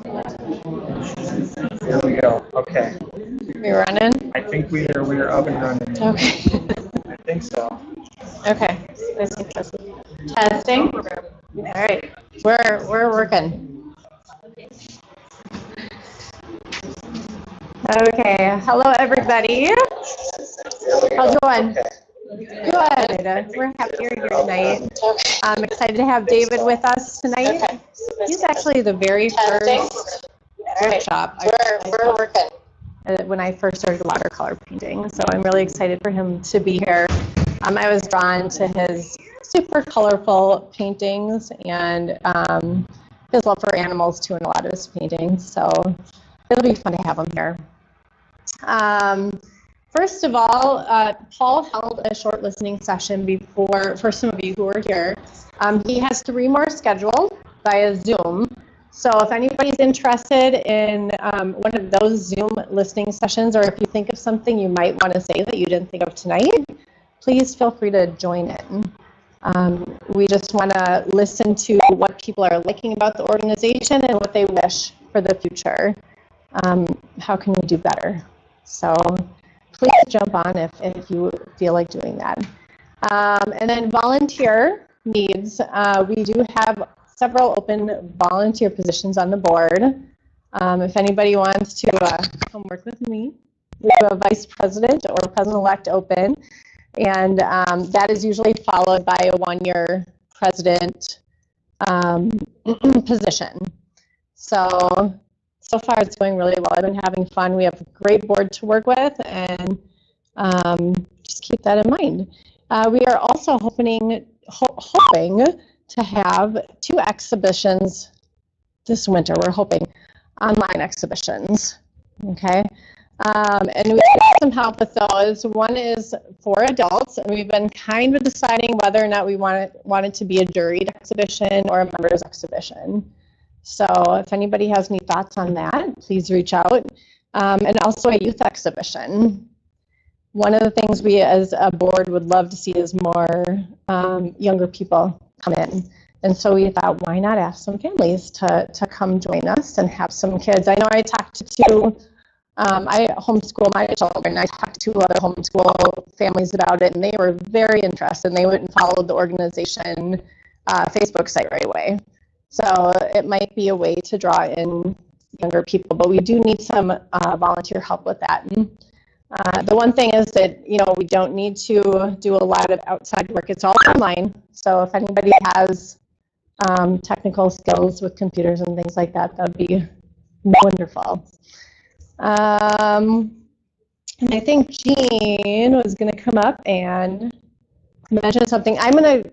Here we go. Okay. We're running? I think we are up and running. Okay. I think so. Okay. Testing. All right. We're working. Okay. Hello, everybody. How's it going? Good. We're happy you're here tonight. I'm excited to have David with us tonight. He's actually the very first workshop we're working when I first started watercolor painting. So I'm really excited for him to be here. I was drawn to his super colorful paintings and his love for animals too in a lot of his paintings. So it'll be fun to have him here. First of all, Paul held a short listening session before, for some of you who are here. He has 3 more scheduled via Zoom. So if anybody's interested in one of those Zoom listening sessions, or if you think of something you might want to say that you didn't think of tonight, please feel free to join in. We just want to listen to what people are liking about the organization and what they wish for the future. How can we do better? So please jump on if you feel like doing that. And then volunteer needs. We do have several open volunteer positions on the board. If anybody wants to come work with me, we have a vice president or president-elect open, and that is usually followed by a 1-year president position. So far it's going really well. I've been having fun. We have a great board to work with, and just keep that in mind. We are also hoping to have 2 exhibitions this winter. We're hoping online exhibitions, okay? And we need some help with those. One is for adults, and we've been kind of deciding whether or not we want it to be a juried exhibition or a members exhibition. So if anybody has any thoughts on that, please reach out. And also a youth exhibition. One of the things we as a board would love to see is more younger people come in. And so we thought, why not ask some families to come join us and have some kids. I know I talked to 2, I homeschool my children. I talked to 2 other homeschool families about it, and they were very interested, and they went and followed the organization Facebook site right away. So it might be a way to draw in younger people, but we do need some volunteer help with that. The one thing is that, we don't need to do a lot of outside work. It's all online. So if anybody has technical skills with computers and things like that, that'd be wonderful. And I think Jean was going to come up and mention something. I'm going to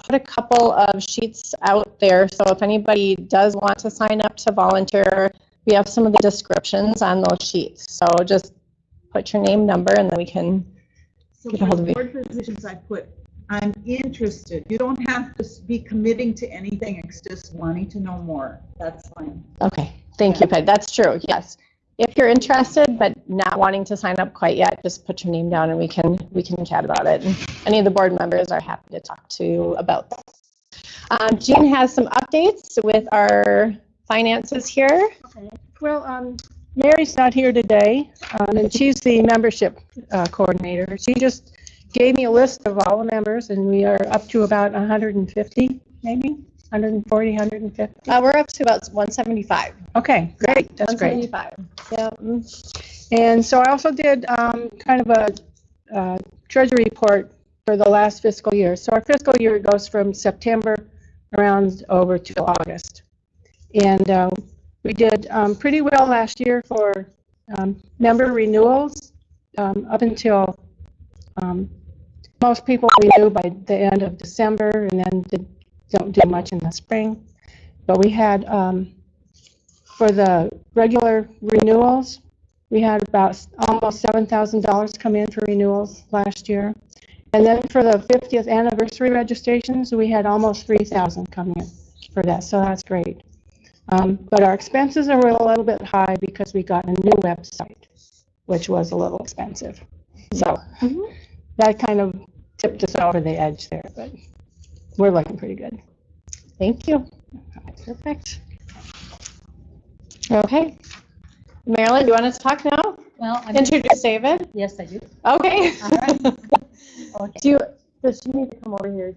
put a couple of sheets out there. So if anybody does want to sign up to volunteer, we have some of the descriptions on those sheets. So just put your name, number, and then we can get a hold of you. Board positions I put, I'm interested. You don't have to be committing to anything. It's just wanting to know more. That's fine. Okay. Thank you, Peg. That's true. Yes. If you're interested but not wanting to sign up quite yet, just put your name down and we can chat about it. And any of the board members are happy to talk to you about that. Jean has some updates with our finances here. Okay. Well, Mary's not here today, and she's the membership coordinator. She just gave me a list of all the members, and we are up to about 150, maybe 140, 150. We're up to about 175. Okay, great. That's great. 175. Yeah. And so I also did kind of a treasury report for the last fiscal year. So our fiscal year goes from September around over to August. And we did pretty well last year for member renewals up until most people renew by the end of December and then don't do much in the spring. But we had, for the regular renewals, we had about almost $7,000 come in for renewals last year. And then for the 50th anniversary registrations, we had almost 3,000 come in for that, so that's great. But our expenses are a little bit high because we got a new website, which was a little expensive. So that kind of tipped us over the edge there, but we're looking pretty good. Thank you. Perfect. Okay. Marilyn, do you want to talk now? Well, Introduce David? yes, I do. Okay. All right. Okay. Does she need to come over here,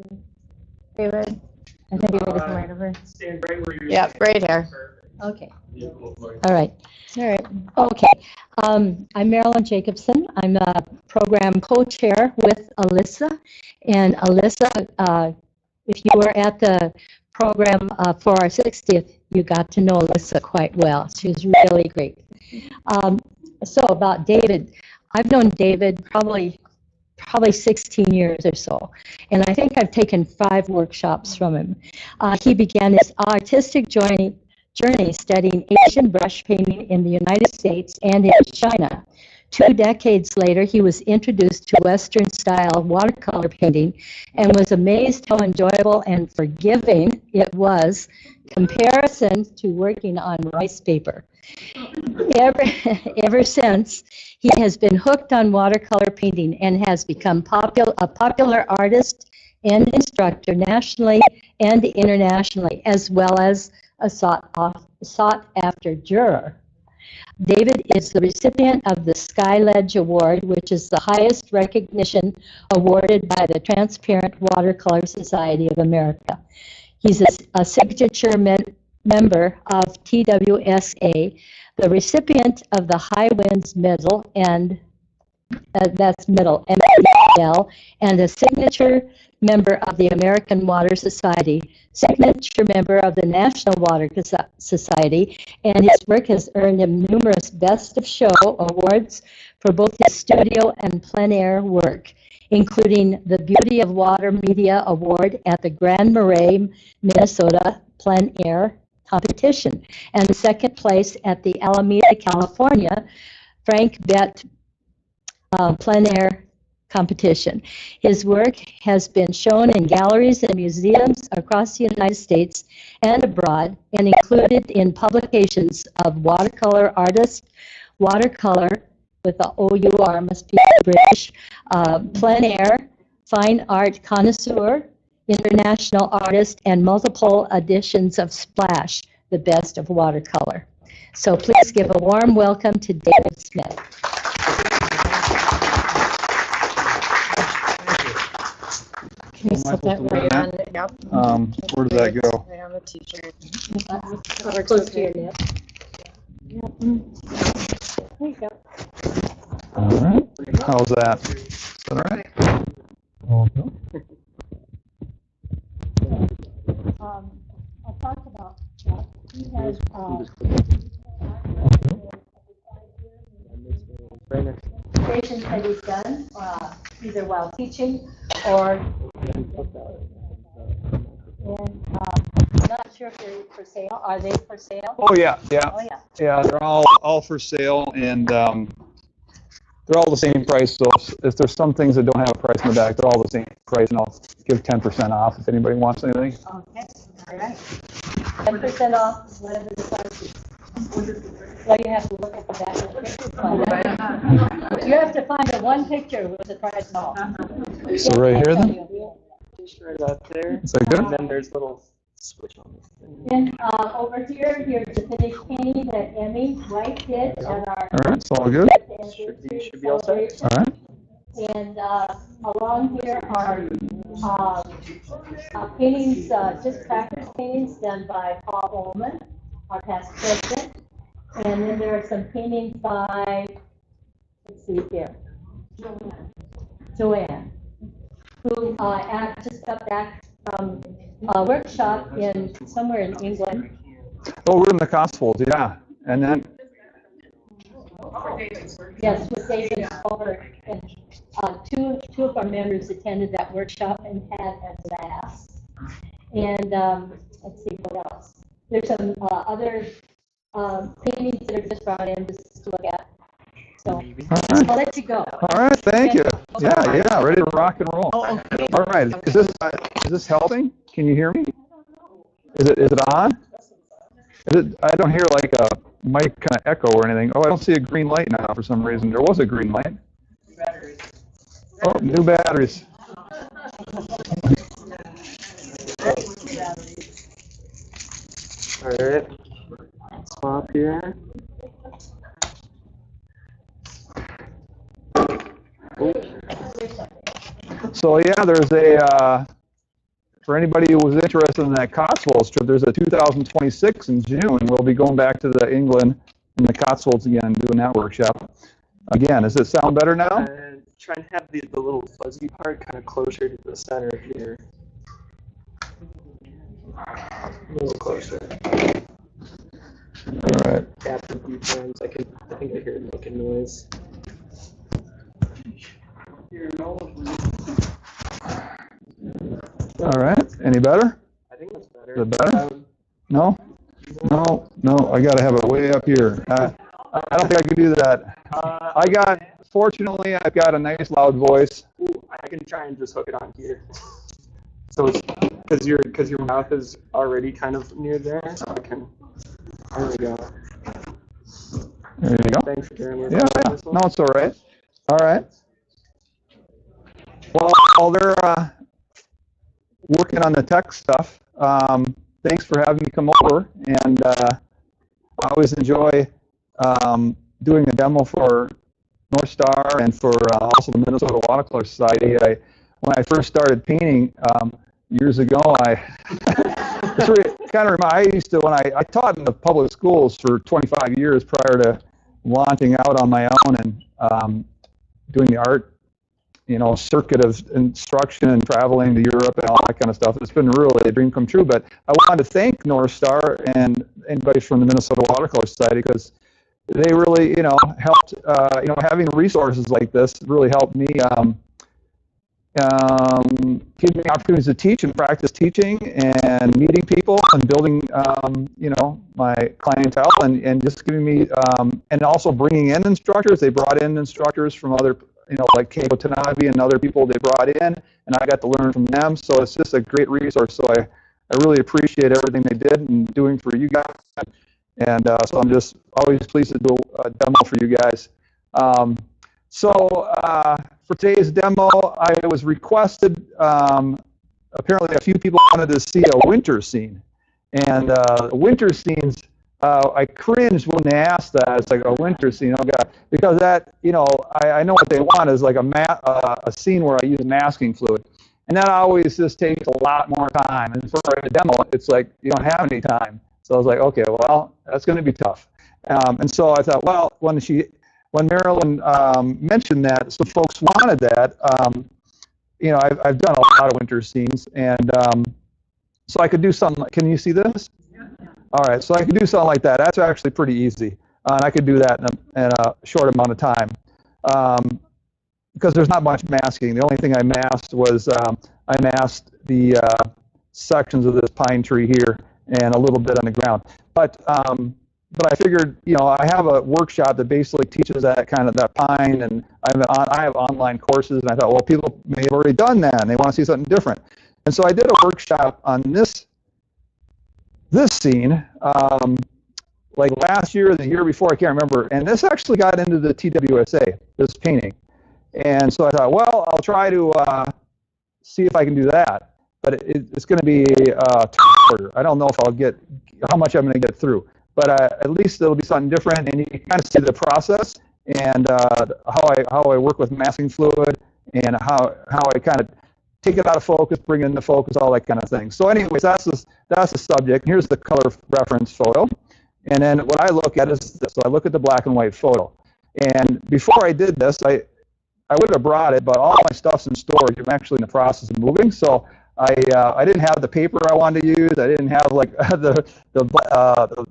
David? I think you need to come right over. Stand right where you're. Yep, right here. Okay. All right. All right. Okay. I'm Marilyn Jacobson. I'm a program co-chair with Alyssa. And Alyssa, if you were at the program for our 60th, you got to know Alyssa quite well. She was really great. So about David, I've known David probably 16 years or so, and I think I've taken 5 workshops from him. He began his artistic journey studying Asian brush painting in the United States and in China. 2 decades later, he was introduced to Western-style watercolor painting and was amazed how enjoyable and forgiving it was comparison to working on rice paper. Ever since, he has been hooked on watercolor painting and has become a popular artist and instructor nationally and internationally, as well as a sought-after juror. David is the recipient of the Skyledge Award, which is the highest recognition awarded by the Transparent Watercolor Society of America. He's a signature member of TWSA, the recipient of the High Winds Medal, and that's medal, MEDL, and a signature member of the American Water Society, signature member of the National Water Society, and his work has earned him numerous Best of Show awards for both his studio and plein air work, including the Beauty of Watermedia Award at the Grand Marais, Minnesota plein air competition, and second place at the Alameda, California, Frank Bett plein air competition. His work has been shown in galleries and museums across the United States and abroad, and included in publications of Watercolor Artist, Watercolor with the OUR, must be British, plein air, Fine Art Connoisseur, International Artist, and multiple editions of Splash, the Best of Watercolor. So please give a warm welcome to David Smith. Can you set that right on? Yep. Where does that go? Right on the t-shirt. Or close to your neck. There you go. All right. How's that? Is that all right? Okay. I'll talk about that. He has presentations that he's done, either while teaching or. And I'm not sure if they're for sale. Are they for sale? Oh yeah, yeah, Oh yeah. yeah. They're all for sale, and they're all the same price. So if there's some things that don't have a price in the back, they're all the same price, and I'll give 10% off if anybody wants anything. Okay. All right. 10% off whatever the price is. Well, you have to look at the back of the picture. You have to find the one picture with the price off. So right here then? Right up there. Is that good? And then there's a little switch on this thing. Then over here, here's the finished painting that Emmy White did at our. All right, it's all good. Should be all set. All right. And along here are paintings, just practice paintings done by Paul Ullman, our past president. And then there are some paintings by, let's see here, Joanne, who just got back from a workshop somewhere in England. Oh, we're in the Cotswolds, yeah. And then, Yes, with David over, and two of our members attended that workshop and had a blast. And let's see what else. There's some other paintings that are just brought in just to look at. So I'll let you go. all right, thank you. Yeah, ready to rock and roll. All right, is this helping? Can you hear me? Is it on? I don't hear like a mic kind of echo or anything. Oh, I don't see a green light now for some reason. There was a green light. Oh, new batteries. All right. swap here. So yeah, there's a, for anybody who was interested in that Cotswolds trip, there's a 2026 in June. We'll be going back to the England and the Cotswolds again and doing that workshop. Again, does it sound better now? Try and have the little fuzzy part kind of closer to the center here. A little closer. All right. Tap a few times. I think I hear it making noise. All right. Any better? I think that's better. Is it better? No? No. I got to have it way up here. I don't think I can do that. Fortunately, I've got a nice loud voice. Ooh, I can try and just hook it on here. So it's because your mouth is already kind of near there, so I can. There we go. There you go. Thanks for doing Yeah. No, it's all right. All right. Well, while they're working on the tech stuff, thanks for having me come over. And I always enjoy doing a demo for NorthStar and for also the Minnesota Watercolor Society. When I first started painting years ago, I used to, when I taught in the public schools for 25 years prior to launching out on my own and doing the art, circuit of instruction and traveling to Europe and all that kind of stuff. It's been really a dream come true. But I wanted to thank NorthStar and anybody from the Minnesota Watercolor Society, because they really, helped, having resources like this really helped me give me opportunities to teach and practice teaching and meeting people and building, my clientele and just giving me, and also bringing in instructors. They brought in instructors from other, like Keiko Tanabe and other people they brought in, and I got to learn from them. So it's just a great resource. So I really appreciate everything they did and doing for you guys. And so I'm just always pleased to do a demo for you guys. For today's demo, I was requested, apparently a few people wanted to see a winter scene. And winter scenes, I cringed when they asked that. It's like a winter scene, oh God, because that, I know what they want is like a scene where I use masking fluid. And that always just takes a lot more time. And for a demo, it's like you don't have any time. So I was like, okay, well, that's going to be tough. And so I thought, well, when Marilyn mentioned that, some folks wanted that, I've done a lot of winter scenes, and so I could do something. Can you see this? Yeah. All right, so I could do something like that. That's actually pretty easy, and I could do that in a short amount of time, because there's not much masking. The only thing I masked was I masked the sections of this pine tree here and a little bit on the ground, but I figured, I have a workshop that basically teaches that kind of that pine, and I have online courses, and I thought, well, people may have already done that, and they want to see something different. And so I did a workshop on this scene, like last year or the year before, I can't remember, and this actually got into the TWSA, this painting. And so I thought, well, I'll try to see if I can do that, but it's going to be harder. I don't know if I'll get, how much I'm going to get through. But at least it'll be something different, and you can kind of see the process and how I work with masking fluid and how I kind of take it out of focus, bring it into focus, all that kind of thing. So anyways, that's the subject. Here's the color reference photo. And then what I look at is this. So I look at the black and white photo. And before I did this, I would have brought it, but all my stuff's in storage. I'm actually in the process of moving. So I didn't have the paper I wanted to use. I didn't have like the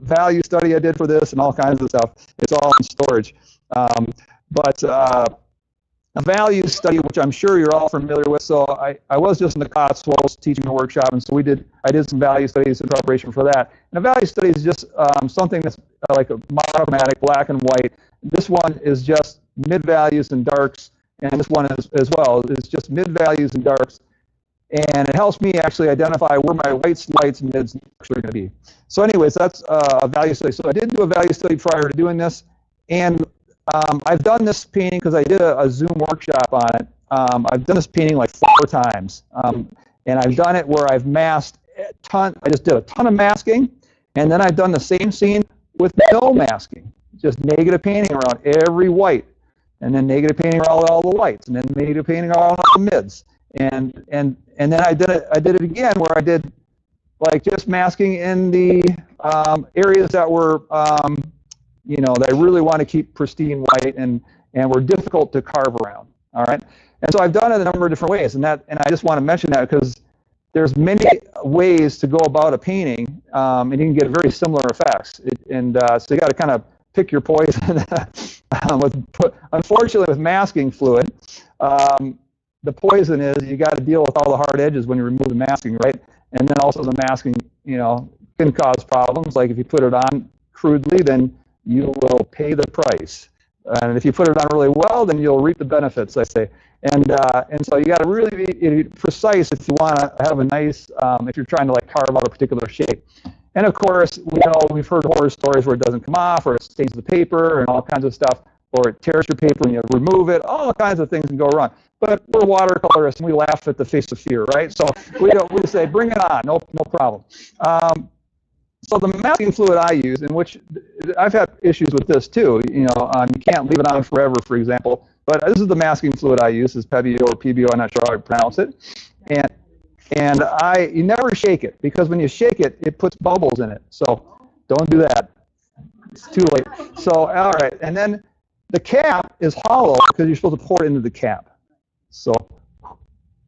value study I did for this and all kinds of stuff. It's all in storage. But a value study, which I'm sure you're all familiar with. So I was just in the Cotswolds teaching a workshop, and so I did some value studies in preparation for that. And a value study is just something that's like a monochromatic, black and white. This one is just mid values and darks, and this one is as well. It's just mid values and darks. And it helps me actually identify where my whites, lights, and mids are actually going to be. So anyways, that's a value study. So I did do a value study prior to doing this. And I've done this painting because I did a Zoom workshop on it. I've done this painting like 4 times. And I've done it where I've masked a ton. I just did a ton of masking. And then I've done the same scene with no masking, just negative painting around every white, and then negative painting around all the lights, and then negative painting around all the mids, and then I did it again where I did like just masking in the areas that were you know, that I really want to keep pristine white and were difficult to carve around. All right, and so I've done it a number of different ways, and I just want to mention that because there's many ways to go about a painting, and you can get very similar effects. So you got to kind of pick your poison. Unfortunately, with masking fluid, the poison is you got to deal with all the hard edges when you remove the masking, right? And then also the masking, you know, can cause problems. Like if you put it on crudely, then you will pay the price. And if you put it on really well, then you'll reap the benefits, I say. And so you got to really be precise if you want to have a nice, if you're trying to like carve out a particular shape. And of course, we've heard horror stories where it doesn't come off, or it stains the paper, and all kinds of stuff, or it tears your paper and you remove it. All kinds of things can go wrong. But we're watercolorists, and we laugh at the face of fear, right? So we say, bring it on, no problem. So the masking fluid I use, in which I've had issues with this too, you know, you can't leave it on forever, for example. But this is the masking fluid I use, is Pebeo or PBO, I'm not sure how I pronounce it. And you never shake it, because when you shake it, it puts bubbles in it. So don't do that. It's too late. So, all right. And then the cap is hollow because you're supposed to pour it into the cap. So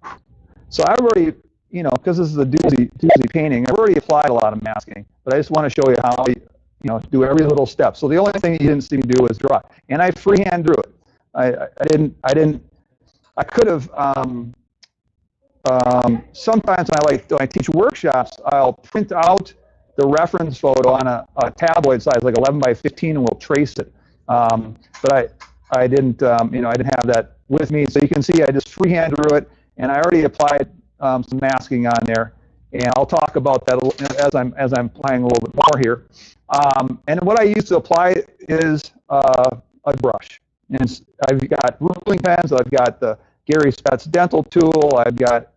I've already, you know, because this is a doozy painting, I've already applied a lot of masking. But I just want to show you how you know, do every little step. So the only thing you didn't see me do was draw. And I freehand drew it. I could have, sometimes when I teach workshops, I'll print out the reference photo on a tabloid size, like 11 by 15, and we'll trace it. But I didn't, you know, I didn't have that with me. So you can see I just freehand drew it, and I already applied some masking on there. And I'll talk about that as I'm applying a little bit more here. And what I use to apply is a brush. And I've got ruling pens, I've got the Gary Spetz dental tool, I've got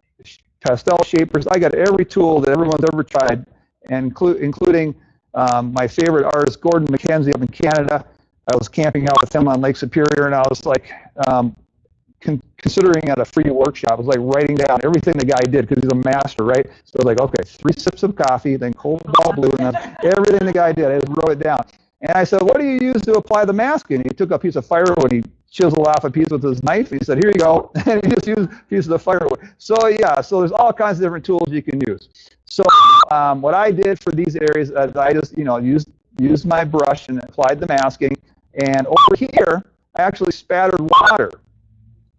pastel shapers. I got every tool that everyone's ever tried, and including my favorite artist, Gordon McKenzie, up in Canada. I was camping out with him on Lake Superior, and I was like considering at a free workshop. I was like writing down everything the guy did, because he's a master, right? So I was like, okay, 3 sips of coffee, then cobalt blue, and then everything the guy did, I just wrote it down. And I said, what do you use to apply the masking? He took a piece of firewood, he chiseled off a piece with his knife. He said, here you go. And he just used a piece of the firewood. So yeah, so there's all kinds of different tools you can use. So what I did for these areas, I just, you know, used my brush and applied the masking. And over here, I actually spattered water.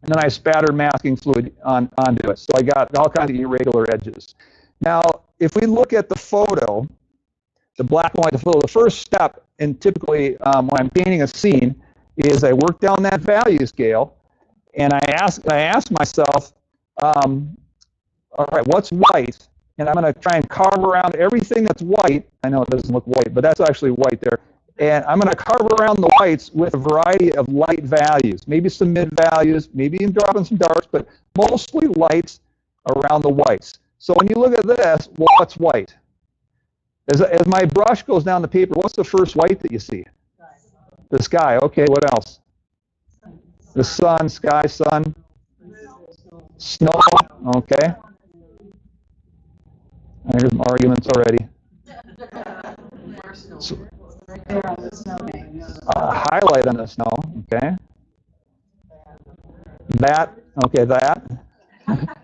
And then I spattered masking fluid onto it. So I got all kinds of irregular edges. Now, if we look at the photo, the black and white photo, the first step, and typically when I'm painting a scene, is I work down that value scale, and I ask myself, all right, what's white? And I'm going to try and carve around everything that's white. I know it doesn't look white, but that's actually white there. And I'm going to carve around the whites with a variety of light values, maybe some mid values, maybe even dropping some darks, but mostly lights around the whites. So when you look at this, well, what's white? As my brush goes down the paper, what's the first white that you see? The sky. Okay, what else? The sun, sky, sun. Snow. Okay. I hear some arguments already. So, highlight on the snow. Okay. That. Okay, that.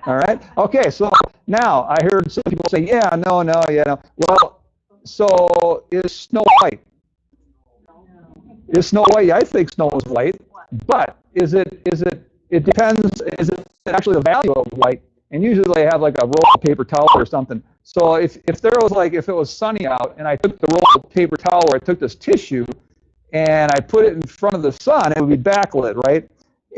All right. Okay, so now I heard some people say, yeah, no, yeah, no. Well, so is snow white? Is snow white? Yeah, I think snow is white, but it depends, is it actually the value of white? And usually they have like a roll of paper towel or something. So if it was sunny out and I took the roll of paper towel, or I took this tissue and I put it in front of the sun, it would be backlit, right?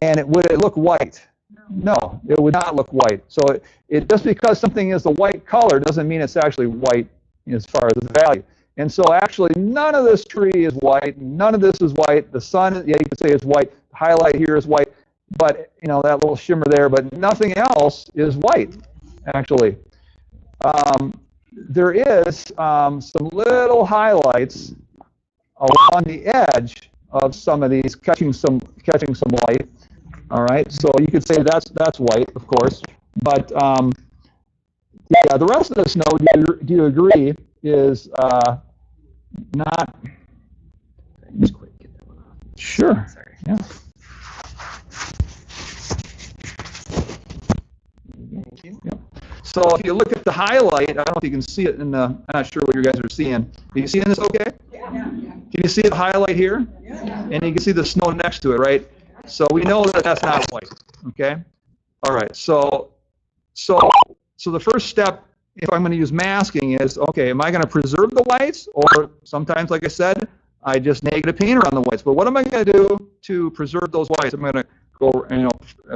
And would it look white? No, it would not look white. So it just because something is a white color doesn't mean it's actually white as far as the value. And so actually none of this tree is white, none of this is white. The sun, yeah, you could say is white. The highlight here is white, but you know, that little shimmer there, but nothing else is white, actually. There is some little highlights along the edge of some of these, catching some light. All right, so you could say that's white, of course, but yeah, the rest of the snow, do you agree, is not. Just quick, get that one off. Sure. Sorry. Yeah. Thank you. Yep. So if you look at the highlight, I don't know if you can see it in the, I'm not sure what you guys are seeing. Are you seeing this okay? Yeah. Can you see the highlight here? Yeah. And you can see the snow next to it, right? So we know that that's not white, okay? All right, so the first step, if I'm going to use masking, is, okay, am I going to preserve the whites? Or sometimes, like I said, I just negative paint around the whites. But what am I going to do to preserve those whites? Am I going to go,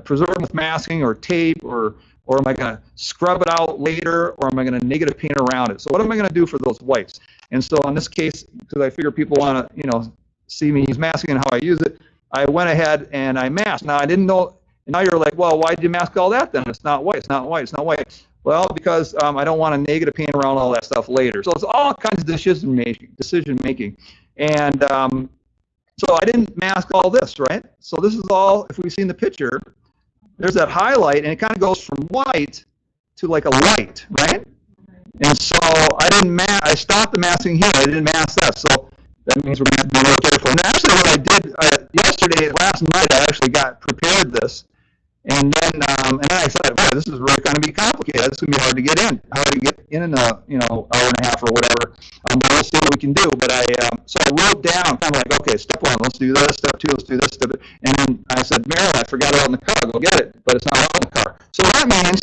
preserve them with masking or tape, or am I going to scrub it out later, or am I going to negative paint around it? So what am I going to do for those whites? And so in this case, because I figure people want to, see me use masking and how I use it, I went ahead and I masked. Now I didn't know, and now you're like, well, why did you mask all that then? It's not white, it's not white, it's not white. Well, because I don't want to negative paint around all that stuff later. So it's all kinds of decision making. And so I didn't mask all this, right? So this is all, if we've seen the picture, there's that highlight, and it kind of goes from white to like a light, right? And so I stopped the masking here. I didn't mask that. So that means we're going to have to be real careful. And actually what I did last night, I actually prepared this. And then I said, wow, this is really going to be complicated. This is going to be hard to get in a hour and a half or whatever. But we'll see what we can do. But so I wrote down kind of like, okay, step one, let's do this. Step two, let's do this. And then I said, Marilyn, I forgot it out in the car. Go get it. But it's not out in the car. So that means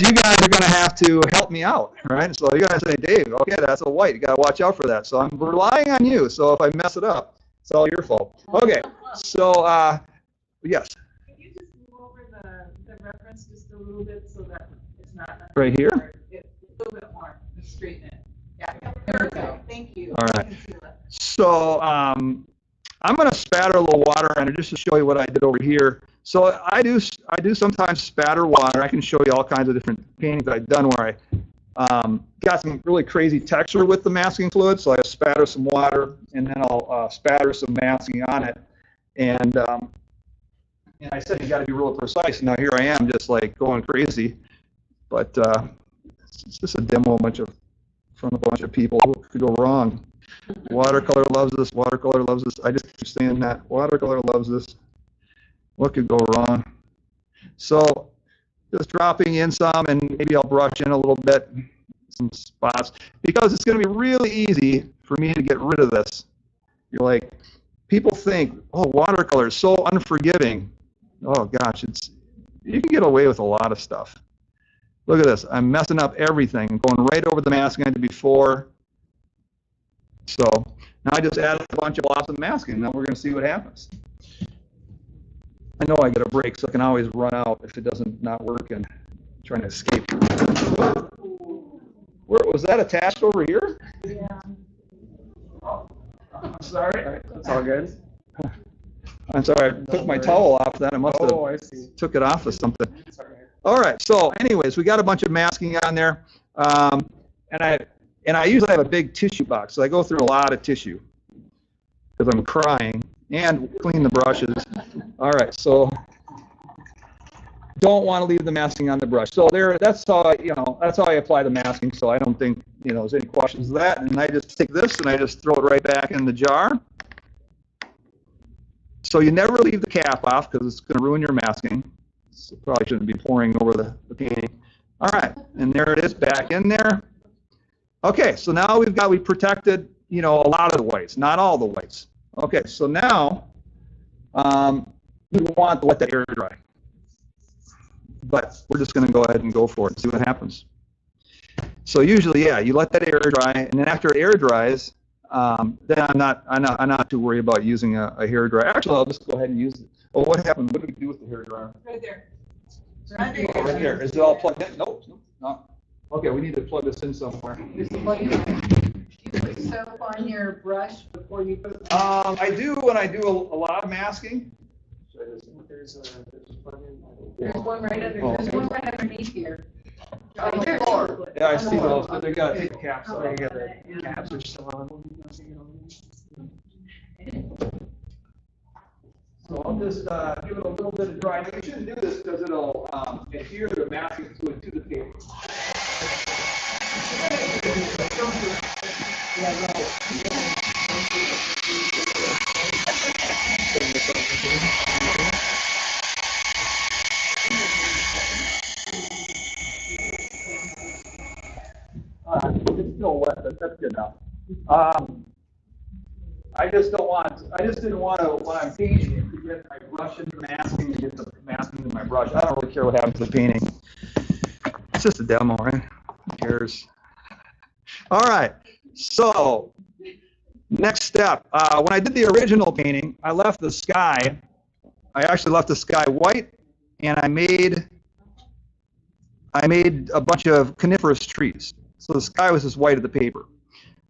you guys are going to have to help me out, right? So you're going to say, Dave, okay, that's a white. You got to watch out for that. So I'm relying on you. So if I mess it up, it's all your fault. Okay, so yes. Can you just go over the reference just a little bit so that it's not Right here? A little bit more, just straighten it. Yeah, there we go. Thank you. All right. So I'm going to spatter a little water on it just to show you what I did over here. So I do sometimes spatter water. I can show you all kinds of different paintings I've done where I got some really crazy texture with the masking fluid. So I spatter some water, and then I'll spatter some masking on it. And I said you got to be real precise. Now here I am just like going crazy. But it's just a demo in front of a bunch of people. What could go wrong? Watercolor loves this. Watercolor loves this. I just keep saying that. Watercolor loves this. What could go wrong? So just dropping in some, and maybe I'll brush in a little bit, some spots, because it's going to be really easy for me to get rid of this. You're like, people think, oh, watercolor is so unforgiving. Oh gosh, you can get away with a lot of stuff. Look at this. I'm messing up everything. I'm going right over the masking I did before. So now I just added a bunch of blobs of masking. Now we're going to see what happens. I know I get a break, so I can always run out if it doesn't not work and trying to escape. Where was that attached over here? Yeah. Oh, I'm sorry. All right, that's all good. I'm sorry. I took my towel off. That I must have I see. took it off of something. Sorry. All right. So, anyways, we got a bunch of masking on there, and I usually have a big tissue box, so I go through a lot of tissue because I'm crying and clean the brushes. All right. So, don't want to leave the masking on the brush. So that's how I apply the masking. So I don't think there's any questions of that. And I just take this and I just throw it right back in the jar. So you never leave the cap off because it's going to ruin your masking. So probably shouldn't be pouring over the painting. All right, and there it is back in there. Okay, so now we protected a lot of the whites, not all the whites. Okay, so now we want to let that air dry. But we're just going to go ahead and go for it and see what happens. So usually, yeah, you let that air dry, and then after it air dries, then I'm not too worried about using a hair dryer. Actually, I'll just go ahead and use it. Oh, what happened? What did we do with the hair dryer? Right there. Right there. Is it all plugged in? Nope. No. Okay, we need to plug this in somewhere. Just plug it in. You put soap on your brush before you put it. I do when I do a lot of masking. There's a plug-in. There's one right under. Oh, There's okay. one right underneath here. Yeah, I see those, but they gotta take the caps off. They got the caps are still on. So I'll just give it a little bit of dry. You shouldn't do this because it'll adhere the masking fluid to the paper. It's still wet, but that's good enough. I just didn't want to, when I'm painting, to get my brush into masking and get the masking into my brush. I don't really care what happens to the painting. It's just a demo, right? Who cares? All right, so next step. When I did the original painting, I left the sky. I actually left the sky white, and I made a bunch of coniferous trees. So the sky was just white of the paper.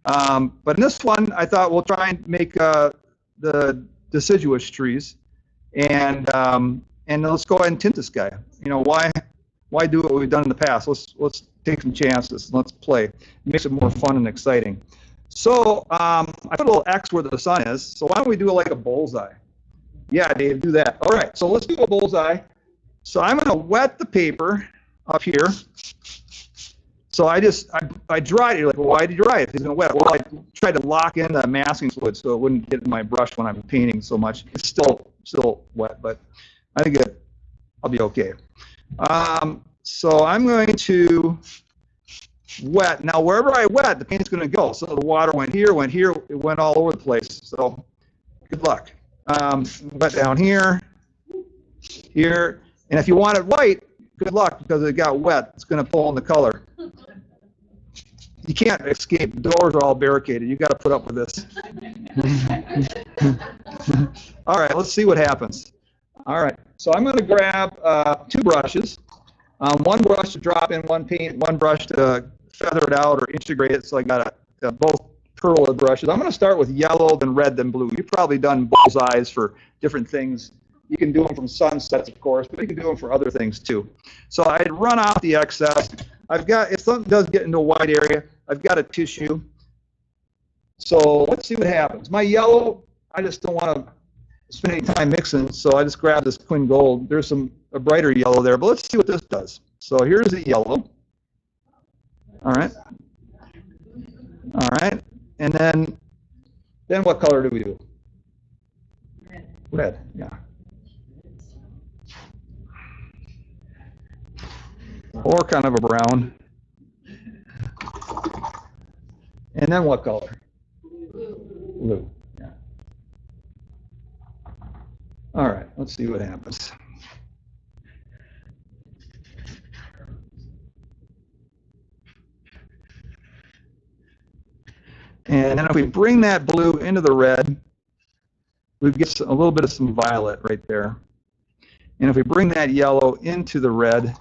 But in this one, I thought we'll try and make the deciduous trees, and let's go ahead and tint the sky. You know, why do what we've done in the past? Let's take some chances. Let's play. It makes it more fun and exciting. So I put a little X where the sun is. So why don't we do it like a bullseye? Yeah, Dave, do that. All right. So let's do a bullseye. So I'm going to wet the paper up here. So I dried it. You're like, well, why did you dry it? It's going to wet. Well, I tried to lock in the masking fluid so it wouldn't get in my brush when I'm painting so much. It's still wet, but I think I'll be okay. So I'm going to wet. Now, wherever I wet, the paint's going to go. So the water went here, it went all over the place. So good luck. Wet down here, and if you want it white, good luck because it got wet. It's going to pull in the color. You can't escape. The doors are all barricaded. You got to put up with this. All right, let's see what happens. All right, so I'm going to grab 2 brushes. One brush to drop in one paint, one brush to feather it out or integrate it. So I got both perla brushes. I'm going to start with yellow, then red, then blue. You've probably done bullseyes for different things. You can do them from sunsets, of course, but you can do them for other things too. So I'd run off the excess. I've got, if something does get into a white area, I've got a tissue. So let's see what happens. My yellow, I just don't want to spend any time mixing, so I just grab this Quinn Gold. There's a brighter yellow there, but let's see what this does. So here's the yellow. All right. All right. And then what color do we do? Red, yeah. Or kind of a brown. And then what color? Blue. Yeah. All right, let's see what happens. And then if we bring that blue into the red, we get a little bit of some violet right there. And if we bring that yellow into the red,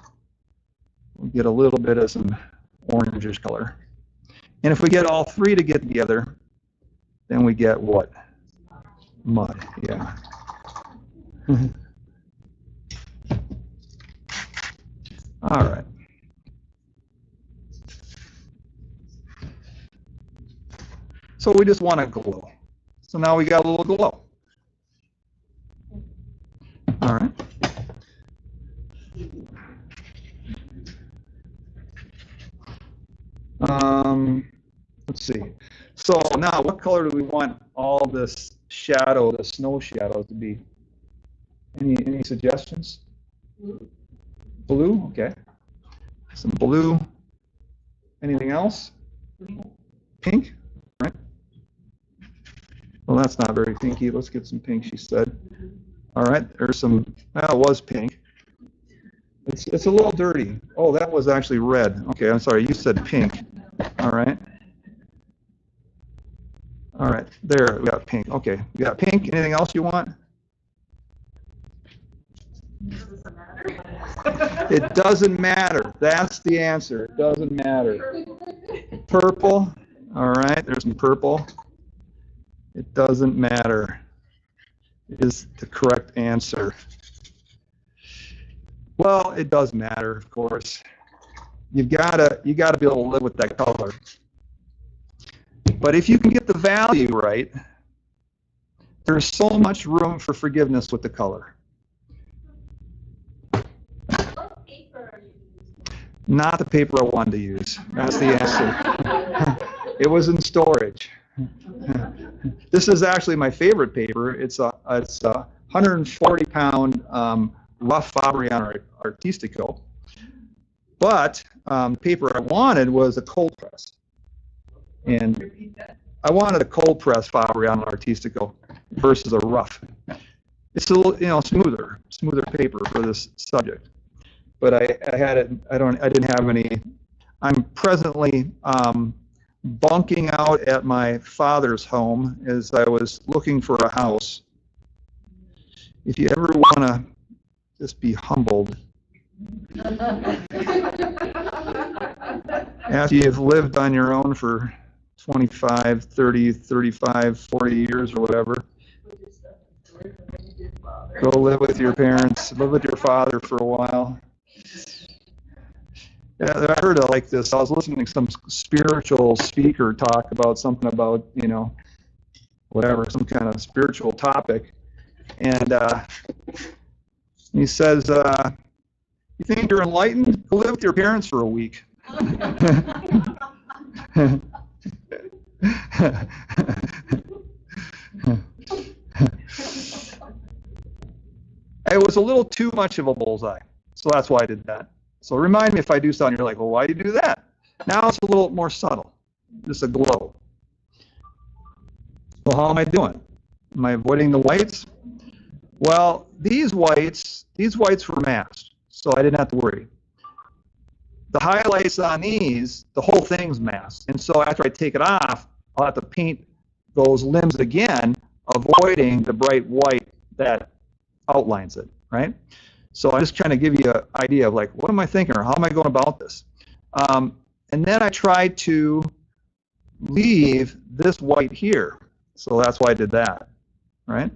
we get a little bit of some orangish color. And if we get all 3 to get together, then we get what? Mud, yeah. All right. So we just want to glow. So now we got a little glow. All right. Let's see. So now, what color do we want all this shadow, the snow shadow, to be? Any suggestions? Blue. Okay. Some blue. Anything else? Pink. Right. Well, that's not very pinky. Let's get some pink, she said. All right. There's some. Well, it was pink. It's a little dirty. Oh, that was actually red. Okay, I'm sorry. You said pink. All right. All right. There, we got pink. Okay, we got pink. Anything else you want? It doesn't matter. That's the answer. It doesn't matter. Purple. All right. There's some purple. It doesn't matter. Is the correct answer. Well, it does matter, of course. you gotta be able to live with that color. But if you can get the value right, there's so much room for forgiveness with the color. What paper are you using? Not the paper I wanted to use. That's the answer. It was in storage. This is actually my favorite paper. It's a 140-pound rough Fabriano Artistico. But the paper I wanted was a cold press. And I wanted a cold press Fabriano Artistico versus a rough. It's a little, smoother paper for this subject. But I had it. I didn't have any. I'm presently bunking out at my father's home as I was looking for a house. If you ever want to just be humbled after you've lived on your own for 25, 30, 35, 40 years or whatever, go live with your parents, live with your father for a while. Yeah, I heard it like this. I was listening to some spiritual speaker talk about something about, whatever, some kind of spiritual topic. And he says, you think you're enlightened? Go live with your parents for a week. It was a little too much of a bullseye, so that's why I did that. So remind me if I do something, you're like, well, why do you do that? Now it's a little more subtle, just a glow. Well, how am I doing? Am I avoiding the whites? Well, these whites were masked, so I didn't have to worry. The highlights on these, the whole thing's masked, and so after I take it off, I'll have to paint those limbs again, avoiding the bright white that outlines it, right? So I'm just trying to give you an idea of like, what am I thinking, or how am I going about this? And then I tried to leave this white here, so that's why I did that, right?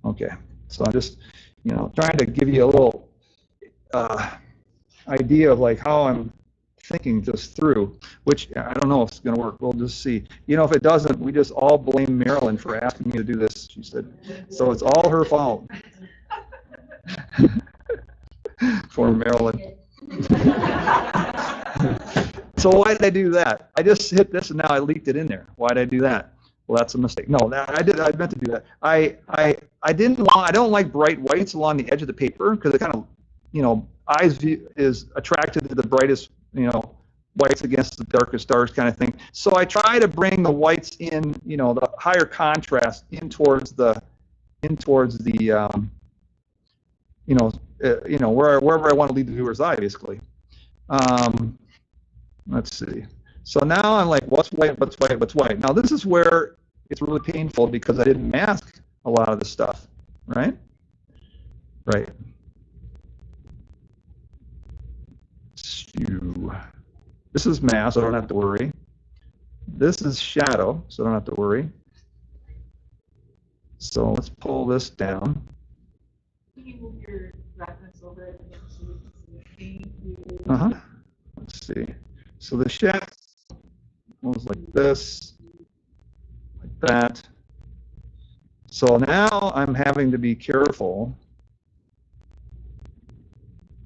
Okay, so I'm just, trying to give you a little idea of like how I'm thinking this through, which I don't know if it's going to work. We'll just see. If it doesn't, we just all blame Marilyn for asking me to do this, she said. So it's all her fault. For Marilyn. So why did I do that? I just hit this and now I leaked it in there. Why did I do that? Well, that's a mistake. No, I meant to do that. I don't like bright whites along the edge of the paper because it kind of, eyes view is attracted to the brightest, whites against the darkest stars kind of thing. So I try to bring the whites in, the higher contrast in towards the wherever I want to lead the viewer's eye, basically. Let's see. So now I'm like, what's white, what's white, what's white? Now this is where it's really painful because I didn't mask a lot of this stuff, right? Right. This is mask, so I don't have to worry. This is shadow, so I don't have to worry. So let's pull this down. Can you move your reference over again so we can see the Uh-huh. Let's see. So the shadow goes like this, like that. So now I'm having to be careful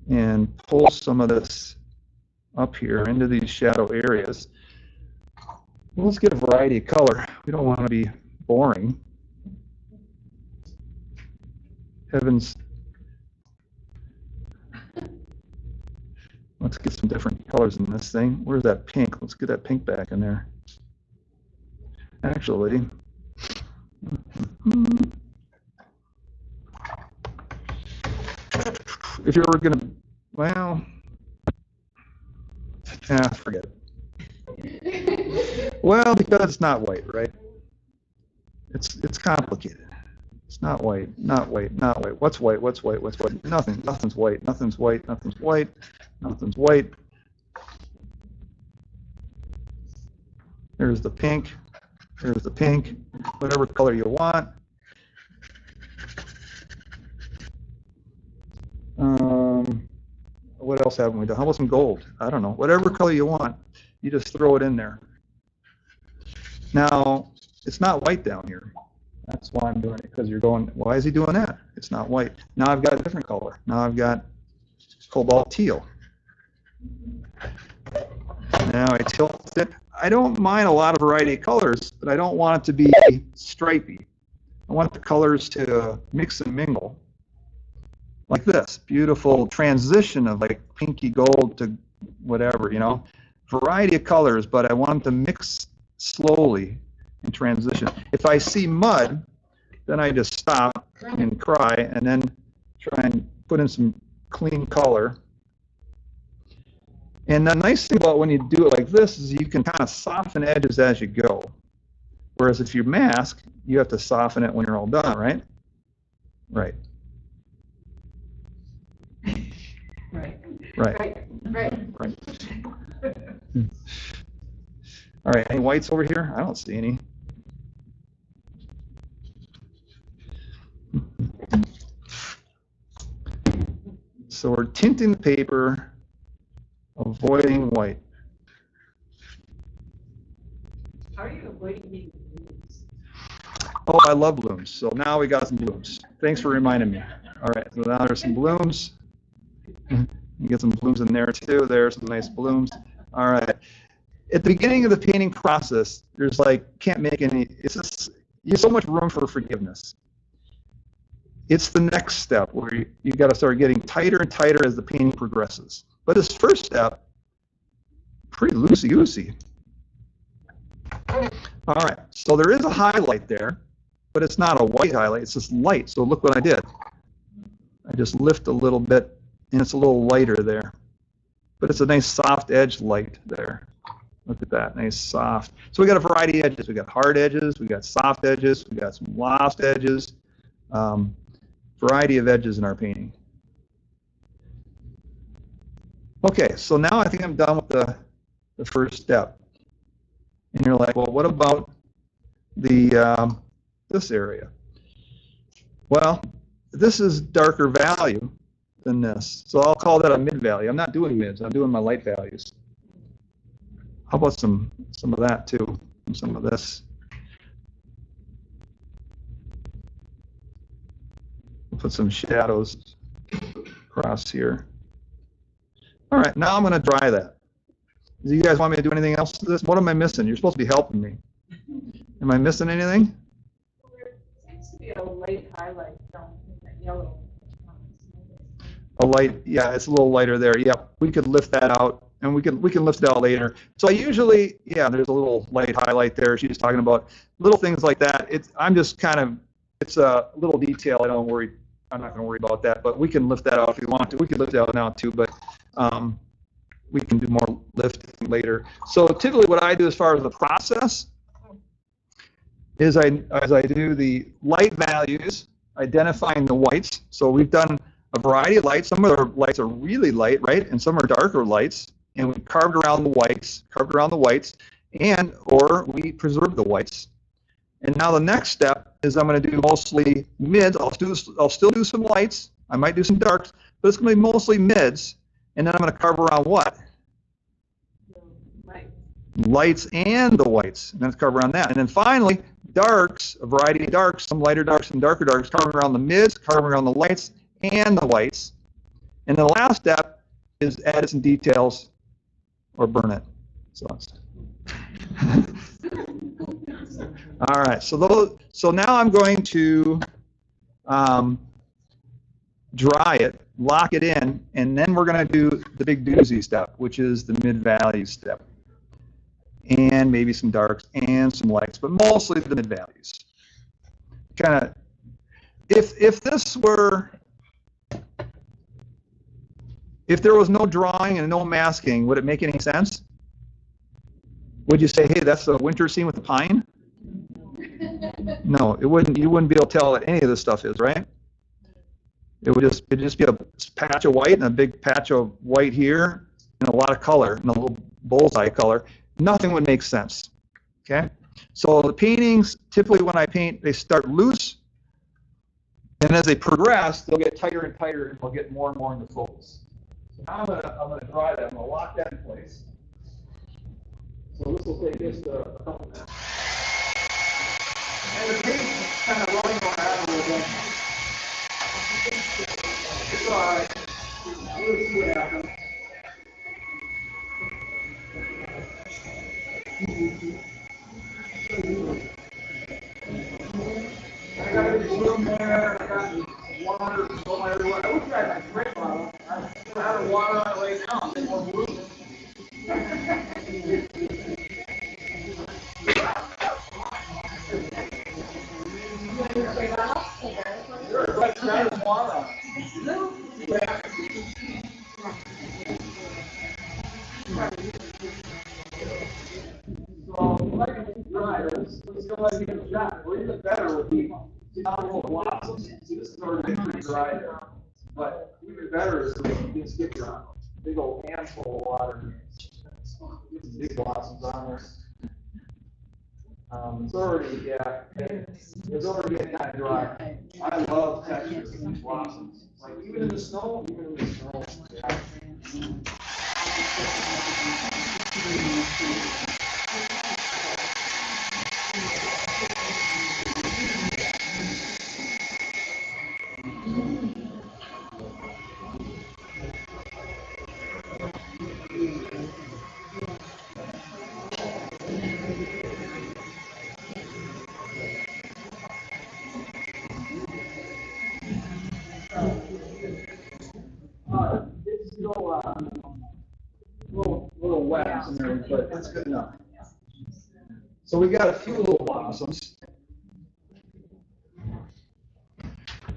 and pull some of this up here into these shadow areas. Let's get a variety of color. We don't want to be boring. Heavens. Let's get some different colors in this thing. Where's that pink? Let's get that pink back in there. Actually, if you're ever going to, well, forget it. Well, because it's not white, right? It's complicated. It's not white, not white, not white. What's white? What's white? What's white? Nothing. Nothing's white. Nothing's white. Nothing's white. Nothing's white. There's the pink. There's the pink. Whatever color you want. what else haven't we done? How about some gold? I don't know. Whatever color you want, you just throw it in there. Now, it's not white down here. That's why I'm doing it, because you're going, why is he doing that? It's not white. Now I've got a different color. Now I've got cobalt teal. Now I tilt it. I don't mind a lot of variety of colors, but I don't want it to be stripy. I want the colors to mix and mingle. Like this, beautiful transition of like pinky gold to whatever, you know. Variety of colors, but I want them to mix slowly and transition. If I see mud, then I just stop and cry and then try and put in some clean color. And the nice thing about when you do it like this is you can kind of soften edges as you go. Whereas if you mask, you have to soften it when you're all done, right? Right. Right. Right. Right. Right. All right, any whites over here? I don't see any. So we're tinting the paper, avoiding white. How are you avoiding being blooms? Oh, I love blooms. So now we got some blooms. Thanks for reminding me. All right, so now there's some blooms. You get some blooms in there too. There's some nice blooms. All right. At the beginning of the painting process, there's like, can't make any, it's just, there's so much room for forgiveness. It's the next step where you got to start getting tighter and tighter as the painting progresses. But this first step, pretty loosey-goosey. All right, so there is a highlight there, but it's not a white highlight, it's just light. So look what I did. I just lift a little bit, and it's a little lighter there. But it's a nice soft edge light there. Look at that, nice soft. So we got a variety of edges. We got hard edges, we got soft edges, we got some lost edges. Variety of edges in our painting. Okay, so now I think I'm done with the first step. And you're like, well, what about the this area? Well, this is darker value than this, so I'll call that a mid value. I'm not doing mids, I'm doing my light values. How about some of that too, and some of this? We'll put some shadows across here. All right, now I'm going to dry that. Do you guys want me to do anything else to this? What am I missing? You're supposed to be helping me. Am I missing anything? There seems to be a light highlight down in that yellow. A light, yeah, it's a little lighter there. Yeah, we could lift that out, and we can lift it out later. So I usually, yeah, there's a little light highlight there. She's talking about little things like that. I'm just kind of, it's a little detail. I'm not going to worry about that, but we can lift that out if you want to. We can lift it out now too, but we can do more lifting later. So typically what I do as far as the process is as I do the light values, identifying the whites. So we've done a variety of lights. Some of the lights are really light, right? And some are darker lights. And we carved around the whites, and or we preserved the whites. And now the next step is I'm going to do mostly mids. I'll still do some lights. I might do some darks, but it's going to be mostly mids. And then I'm going to carve around what? Lights and the whites. And then carve around that. And then finally, darks, a variety of darks, some lighter darks, some darker darks, carving around the mids, carving around the lights and the whites. And the last step is add some details or burn it. So that's all right, so now I'm going to dry it, lock it in, and then we're going to do the big doozy step, which is the mid-value step. And maybe some darks and some lights, but mostly the mid-values. Kind of, if there was no drawing and no masking, would it make any sense? Would you say, hey, that's the winter scene with the pine? No, it wouldn't. You wouldn't be able to tell what any of this stuff is, right? It'd just be a patch of white and a big patch of white here and a lot of color and a little bullseye color. Nothing would make sense. Okay? So the paintings, typically when I paint, they start loose, and as they progress, they'll get tighter and tighter, and they'll get more and more into focus. So now I'm gonna dry that. I'm gonna lock that in place. So this will take just a couple minutes. And the paint's kind of running around a little bit. It's all right. We'll see what happens. I got a room there. I got water going everywhere. I wish I had my spray bottle. I'm out of water on it right now. There's more blue. Sure, let's try some water on it. So, like a dry, let's go ahead and give it a shot. Or even better would be not a little blossoms. This is already pretty dry there. But even better is if you can skip your big old handful of water. Get some big blossoms on there. It's already, yeah, it's already getting kind of dry. I love textures of these blossoms. Like even in the snow, yeah. It's still a little wet in there, but it's good enough. So we got a few little blossoms.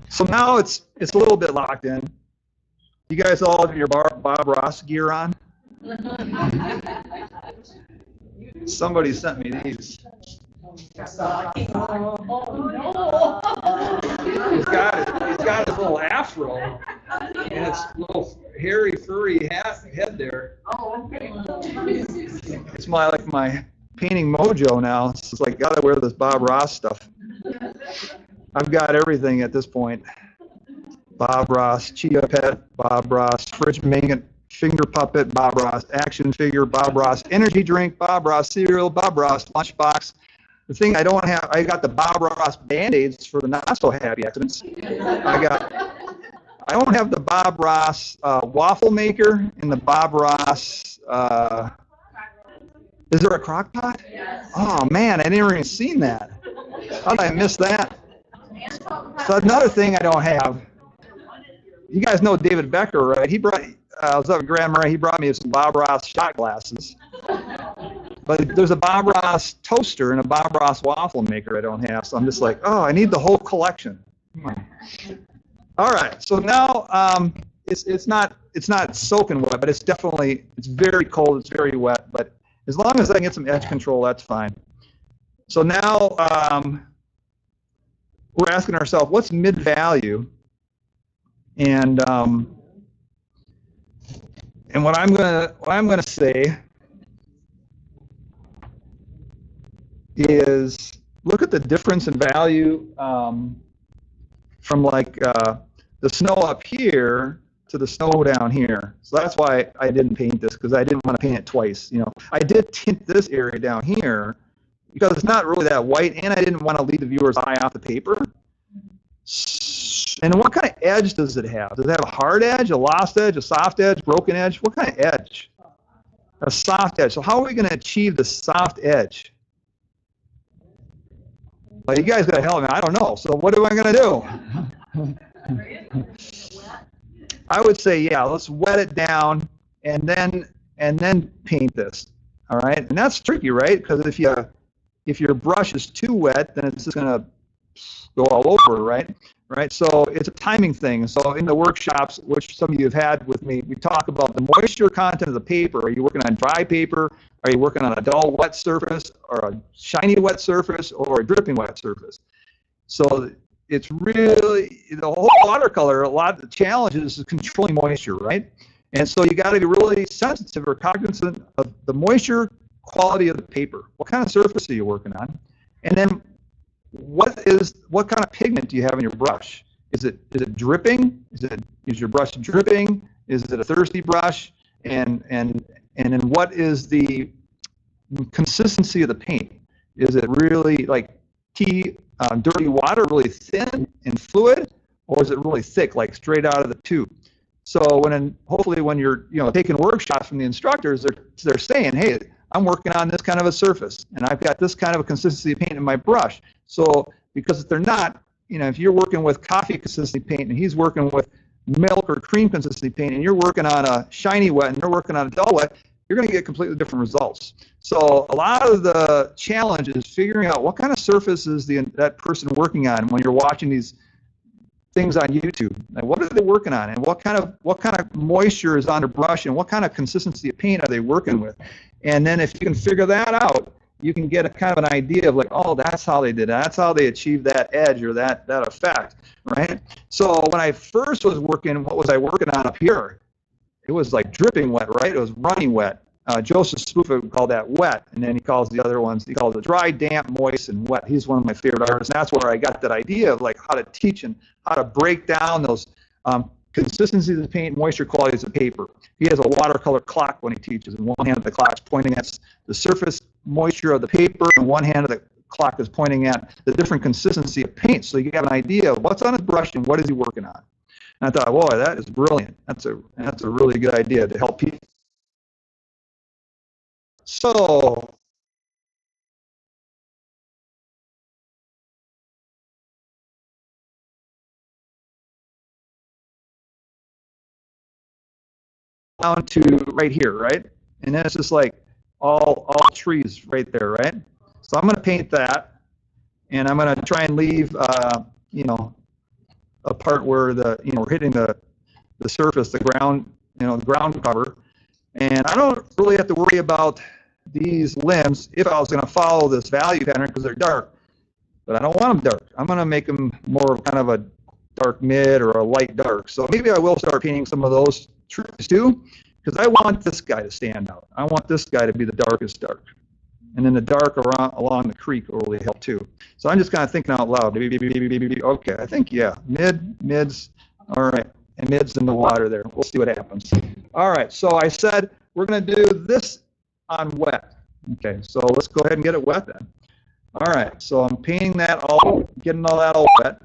So now it's a little bit locked in. You guys all have your Bob Ross gear on? Somebody sent me these. He's got his little afro and it's little hairy furry head there. It's my painting mojo now. It's like gotta wear this Bob Ross stuff. I've got everything at this point. Bob Ross, Chia Pet, Bob Ross, fridge magnet, finger puppet, Bob Ross, action figure, Bob Ross, energy drink, Bob Ross cereal, Bob Ross lunchbox. The thing I don't have, I got the Bob Ross Band-Aids for the not so happy accidents. I don't have the Bob Ross waffle maker and the Bob Ross, is there a crock pot? Yes. Oh man, I never even seen that. How did I miss that? So another thing I don't have, you guys know David Becker, right? He brought, I was up at Grand Marais, he brought me some Bob Ross shot glasses. But there's a Bob Ross toaster and a Bob Ross waffle maker I don't have, so I'm just like, oh, I need the whole collection. All right, so now it's not soaking wet, but it's very cold, it's very wet, but as long as I can get some edge control, that's fine. So now we're asking ourselves, what's mid-value? And what I'm gonna say is look at the difference in value from like the snow up here to the snow down here. So that's why I didn't paint this, because I didn't want to paint it twice. You know, I did tint this area down here because it's not really that white, and I didn't want to lead the viewer's eye off the paper. And what kind of edge does it have? Does it have a hard edge, a lost edge, a soft edge, broken edge? What kind of edge? A soft edge. So how are we going to achieve the soft edge? Well, you guys got to help me. I don't know. So what am I going to do? I would say, yeah, let's wet it down and then paint this. All right, and that's tricky, right? Because if your brush is too wet, then it's just going to go all over, right? Right. So it's a timing thing. So in the workshops, which some of you have had with me, we talk about the moisture content of the paper. Are you working on dry paper? Are you working on a dull wet surface, or a shiny wet surface, or a dripping wet surface? So it's really, the whole watercolor, a lot of the challenges is controlling moisture, right? And so you got to be really sensitive or cognizant of the moisture quality of the paper. What kind of surface are you working on? And then what kind of pigment do you have in your brush? Is it dripping? Is your brush dripping? Is it a thirsty brush? And then what is the consistency of the paint? Is it really like dirty water, really thin and fluid, or is it really thick, like straight out of the tube? So hopefully when you're taking workshops from the instructors, they're saying, hey, I'm working on this kind of a surface, and I've got this kind of a consistency of paint in my brush. So because if they're not, if you're working with coffee consistency paint and he's working with milk or cream consistency paint, and you're working on a shiny wet and they're working on a dull wet, you're going to get completely different results. So a lot of the challenge is figuring out what kind of surface is that person working on when you're watching these things on YouTube. Like, what are they working on, and what kind of moisture is on their brush, and what kind of consistency of paint are they working with? And then if you can figure that out, you can get a kind of an idea of like, oh, that's how they did it. That's how they achieved that edge or that effect, right? So when I first was working, what was I working on up here? It was like dripping wet, right? It was running wet. Joseph Spoofa would call that wet, and then he calls the other ones, he calls it dry, damp, moist, and wet. He's one of my favorite artists, and that's where I got that idea of like how to teach and how to break down those consistencies of the paint, moisture qualities of paper. He has a watercolor clock when he teaches, and one hand of the clock's pointing at the surface moisture of the paper, and one hand of the clock is pointing at the different consistency of paint, so you have an idea of what's on his brush and what is he working on. And I thought, boy, that is brilliant. That's a really good idea to help people. So down to right here, right? And then it's just like all trees right there, right? So I'm going to paint that, and I'm going to try and leave, a part where we're hitting the surface, the ground, the ground cover. And I don't really have to worry about these limbs if I was going to follow this value pattern because they're dark. But I don't want them dark. I'm going to make them more kind of a dark mid or a light dark. So maybe I will start painting some of those trees too, because I want this guy to stand out. I want this guy to be the darkest dark. And then the dark along the creek will really help too. So I'm just kind of thinking out loud. Okay, I think, yeah, mids, all right, and mids in the water there. We'll see what happens. All right, so I said we're going to do this on wet. Okay, so let's go ahead and get it wet then. All right, so I'm painting that getting all that all wet.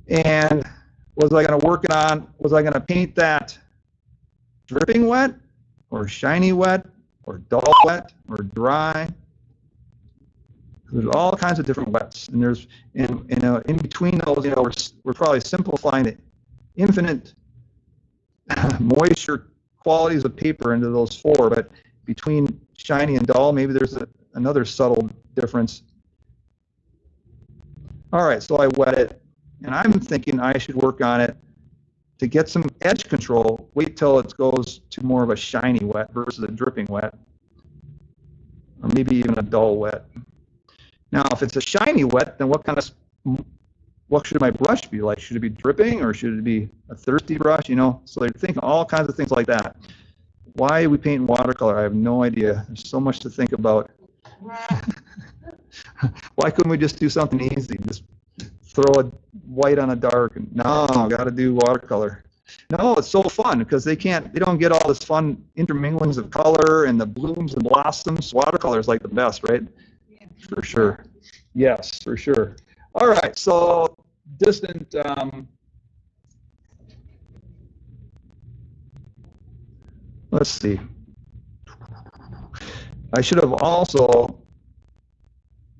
And was I going to paint that dripping wet, or shiny wet, or dull wet, or dry? There's all kinds of different wets, and there's in between those, we're probably simplifying the infinite moisture qualities of paper into those four, but between shiny and dull, maybe there's another subtle difference. All right, so I wet it, and I'm thinking I should work on it to get some edge control. Wait till it goes to more of a shiny wet versus a dripping wet, or maybe even a dull wet. Now, if it's a shiny wet, then what should my brush be like? Should it be dripping, or should it be a thirsty brush? So they're thinking all kinds of things like that. Why we paint watercolor, I have no idea. There's so much to think about. Why couldn't we just do something easy? Just throw a white on a dark, and no, got to do watercolor. No, it's so fun because they don't get all this fun interminglings of color and the blooms and blossoms. Watercolor is like the best, right? Yeah. For sure. Yes, for sure. All right, so distant. Let's see. I should have also,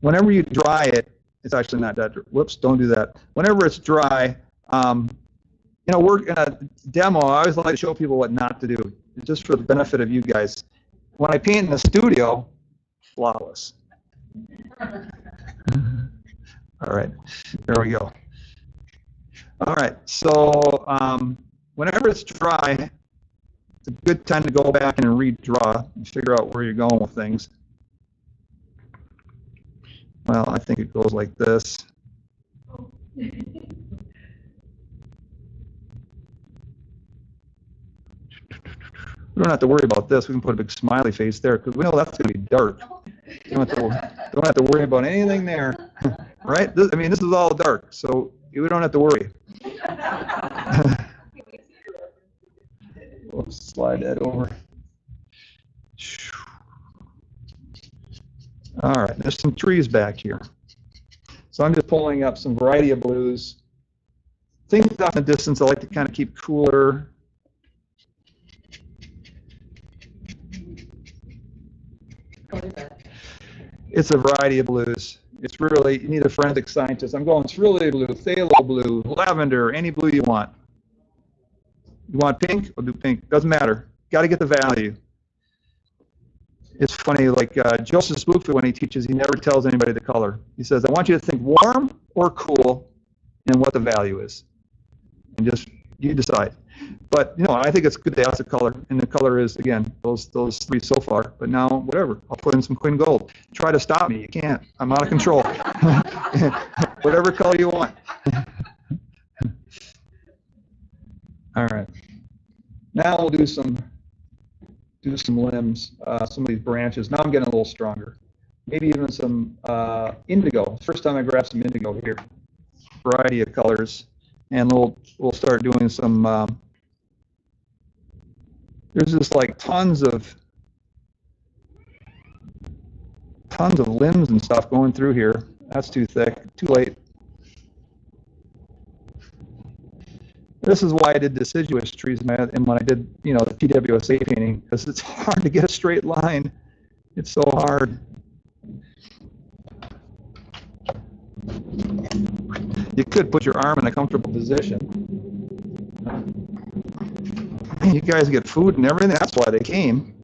whenever you dry it, it's actually not that, whoops, don't do that. Whenever it's dry, we're in a demo, I always like to show people what not to do, just for the benefit of you guys. When I paint in the studio, flawless. All right, there we go. All right, so whenever it's dry, it's a good time to go back and redraw and figure out where you're going with things. Well, I think it goes like this. We don't have to worry about this. We can put a big smiley face there because we know that's going to be dark. Don't have to worry about anything there, right? This is all dark. So You don't have to worry. We'll slide that over. All right, there's some trees back here. So I'm just pulling up some variety of blues. Things off in the distance I like to kind of keep cooler. It's a variety of blues. It's really, you need a forensic scientist. I'm going cerulean blue, phthalo blue, lavender, any blue you want. You want pink? We'll do pink. Doesn't matter. Got to get the value. It's funny, like Joseph Spookfield, when he teaches, he never tells anybody the color. He says, I want you to think warm or cool and what the value is. And just, you decide. But, you know, I think it's good to ask the color. And the color is, again, those three so far. But now, whatever, I'll put in some Queen Gold. Try to stop me. You can't. I'm out of control. Whatever color you want. All right. Now we'll do some limbs, some of these branches. Now I'm getting a little stronger. Maybe even some indigo. First time I grabbed some indigo here. Variety of colors. And we'll start doing some, there's just like tons of limbs and stuff going through here. That's too thick, too late. This is why I did deciduous trees and when I did, you know, the PWSA painting, because it's hard to get a straight line. It's so hard. You could put your arm in a comfortable position. You guys get food and everything. That's why they came.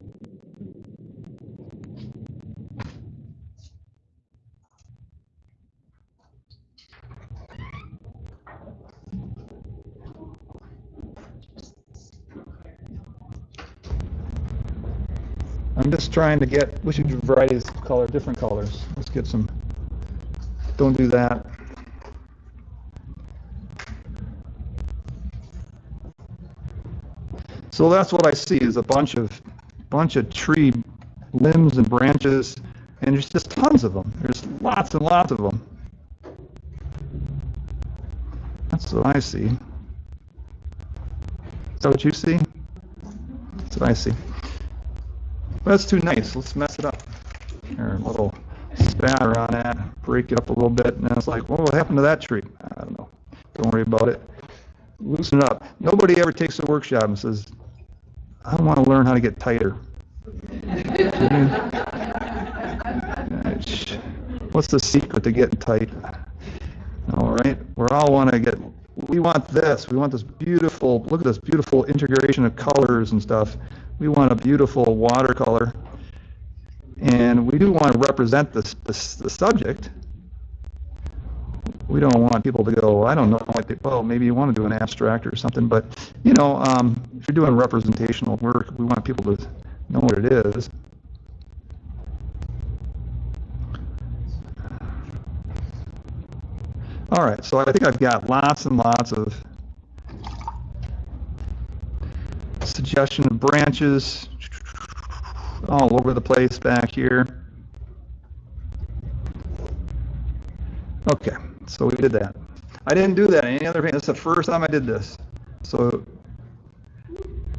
I'm just trying to get, we should do varieties of color, different colors. Let's get some, don't do that. So that's what I see is a bunch of tree limbs and branches, and there's just tons of them. There's lots and lots of them. That's what I see. Is that what you see? That's what I see. Well, that's too nice. Let's mess it up. Here, a little spatter on that. Break it up a little bit, and then it's like, well, what happened to that tree? I don't know. Don't worry about it. Loosen it up. Nobody ever takes a workshop and says, I want to learn how to get tighter. What's the secret to getting tight? All right, we all want to get, we want this. We want this beautiful, look at this beautiful integration of colors and stuff. We want a beautiful watercolor. And we do want to represent the subject. We don't want people to go, I don't know, well, maybe you want to do an abstract or something, but, you know, if you're doing representational work, we want people to know what it is. All right, so I think I've got lots and lots of suggestion of branches all over the place back here. Okay. So we did that. I didn't do that in any other paint. This is the first time I did this. So,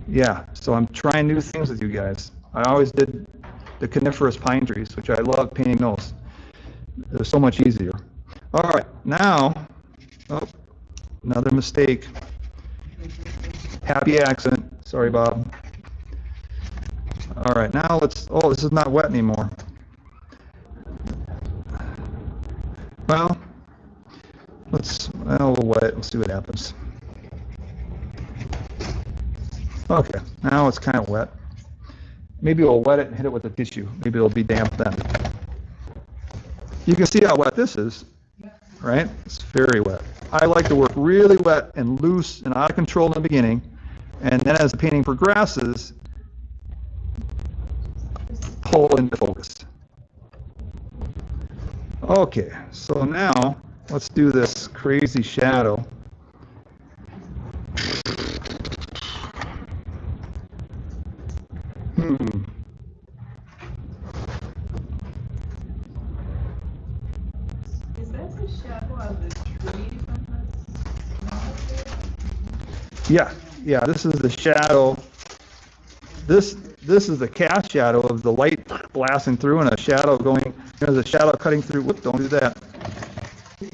yeah. So I'm trying new things with you guys. I always did the coniferous pine trees, which I love painting those. They're so much easier. All right. Now, oh, another mistake. Happy accident. Sorry, Bob. All right. Now let's, oh, this is not wet anymore. Well, we'll wet it. We'll see what happens. Okay, now it's kind of wet. Maybe we'll wet it and hit it with a tissue. Maybe it'll be damp then. You can see how wet this is, right? It's very wet. I like to work really wet and loose and out of control in the beginning, and then as the painting progresses, pull into focus. Okay, so now let's do this crazy shadow. Is that the shadow of the tree from this? Yeah, yeah, this is the shadow. This is the cast shadow of the light blasting through and a shadow going, there's a shadow cutting through, whoop, don't do that.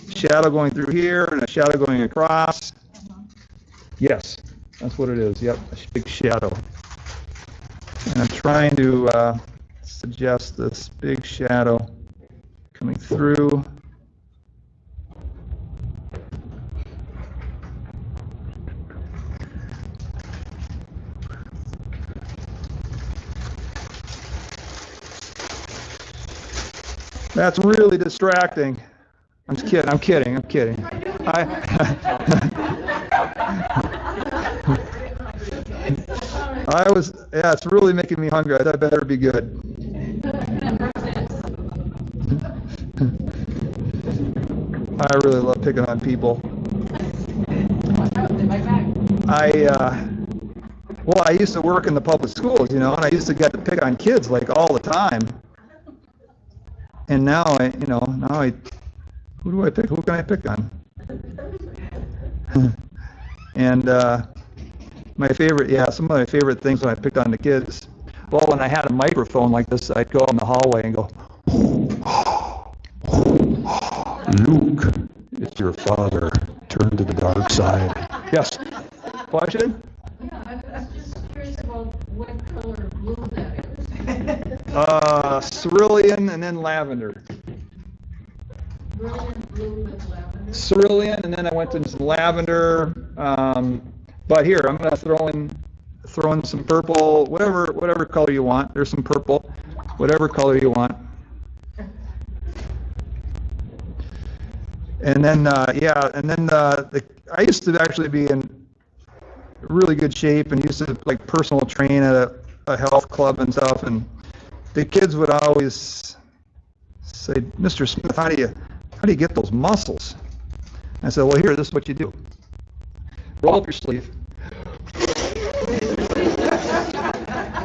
Shadow going through here and a shadow going across. Yes, that's what it is, yep, a big shadow. And I'm trying to suggest this big shadow coming through. That's really distracting. I'm just kidding. I'm kidding. I'm kidding. I was. Yeah, it's really making me hungry. That better be good. I really love picking on people. Well, I used to work in the public schools, you know, and I used to get to pick on kids like all the time. And now who do I pick? Who can I pick on? And my favorite, some of my favorite things when I picked on the kids, well, when I had a microphone like this, I'd go in the hallway and go, Luke, it's your father. Turn to the dark side. Yes. Question? Yeah, I'm just curious about what color blue that is. Cerulean and then lavender. Brilliant blue with lavender. Cerulean, and then I went to some lavender. But here, I'm going to throw in some purple, whatever color you want. There's some purple, whatever color you want. And then, I used to actually be in really good shape and used to like personal train at a health club and stuff. And the kids would always say, Mr. Smith, how do you get those muscles? I said, well, here, this is what you do. Roll up your sleeve.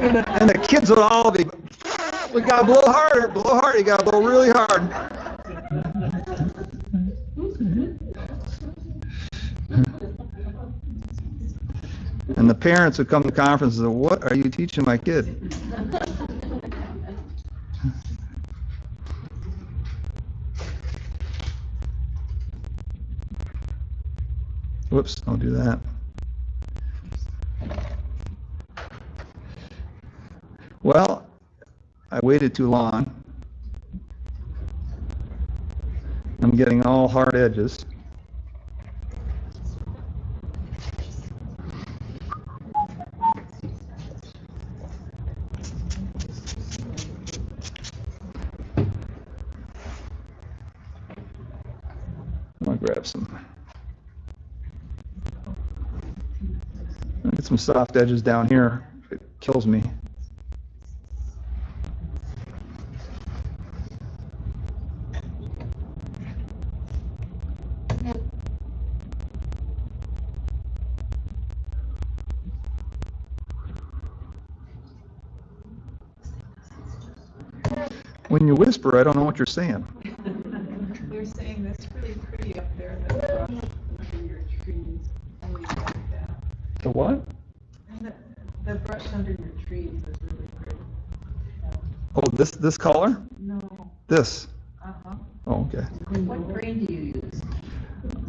And the kids would all be, we gotta blow harder, you gotta blow really hard. And the parents would come to conferences and say, what are you teaching my kid? Whoops, don't do that. Well, I waited too long. I'm getting all hard edges. I'll grab some. I'll get some soft edges down here. It kills me. When you whisper, I don't know what you're saying. They're saying that's really pretty up there, that brush under your trees. I really like that. The what? And the brush under your trees is really pretty. Oh, this color? No. This. Uh-huh. Oh, okay. What grain do you use?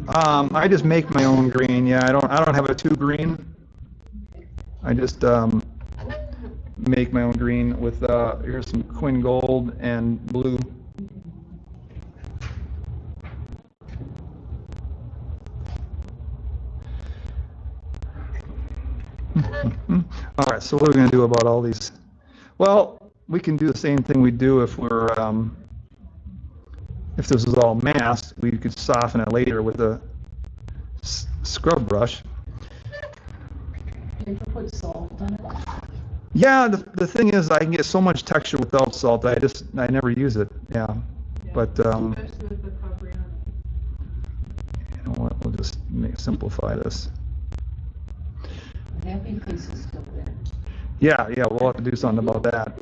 I just make my own green. Yeah, I don't have a 2 green. I just make my own green with here's some Quinn gold and blue. All right, so what are we going to do about all these? Well, we can do the same thing we do if we're if this is all masked. We could soften it later with a scrub brush. You can put salt on it. Yeah, the thing is, I can get so much texture without salt. I never use it. Yeah, but Especially with the covering. you know what? We'll just simplify this. Happy piece is still there. Yeah, we'll have to do something about that.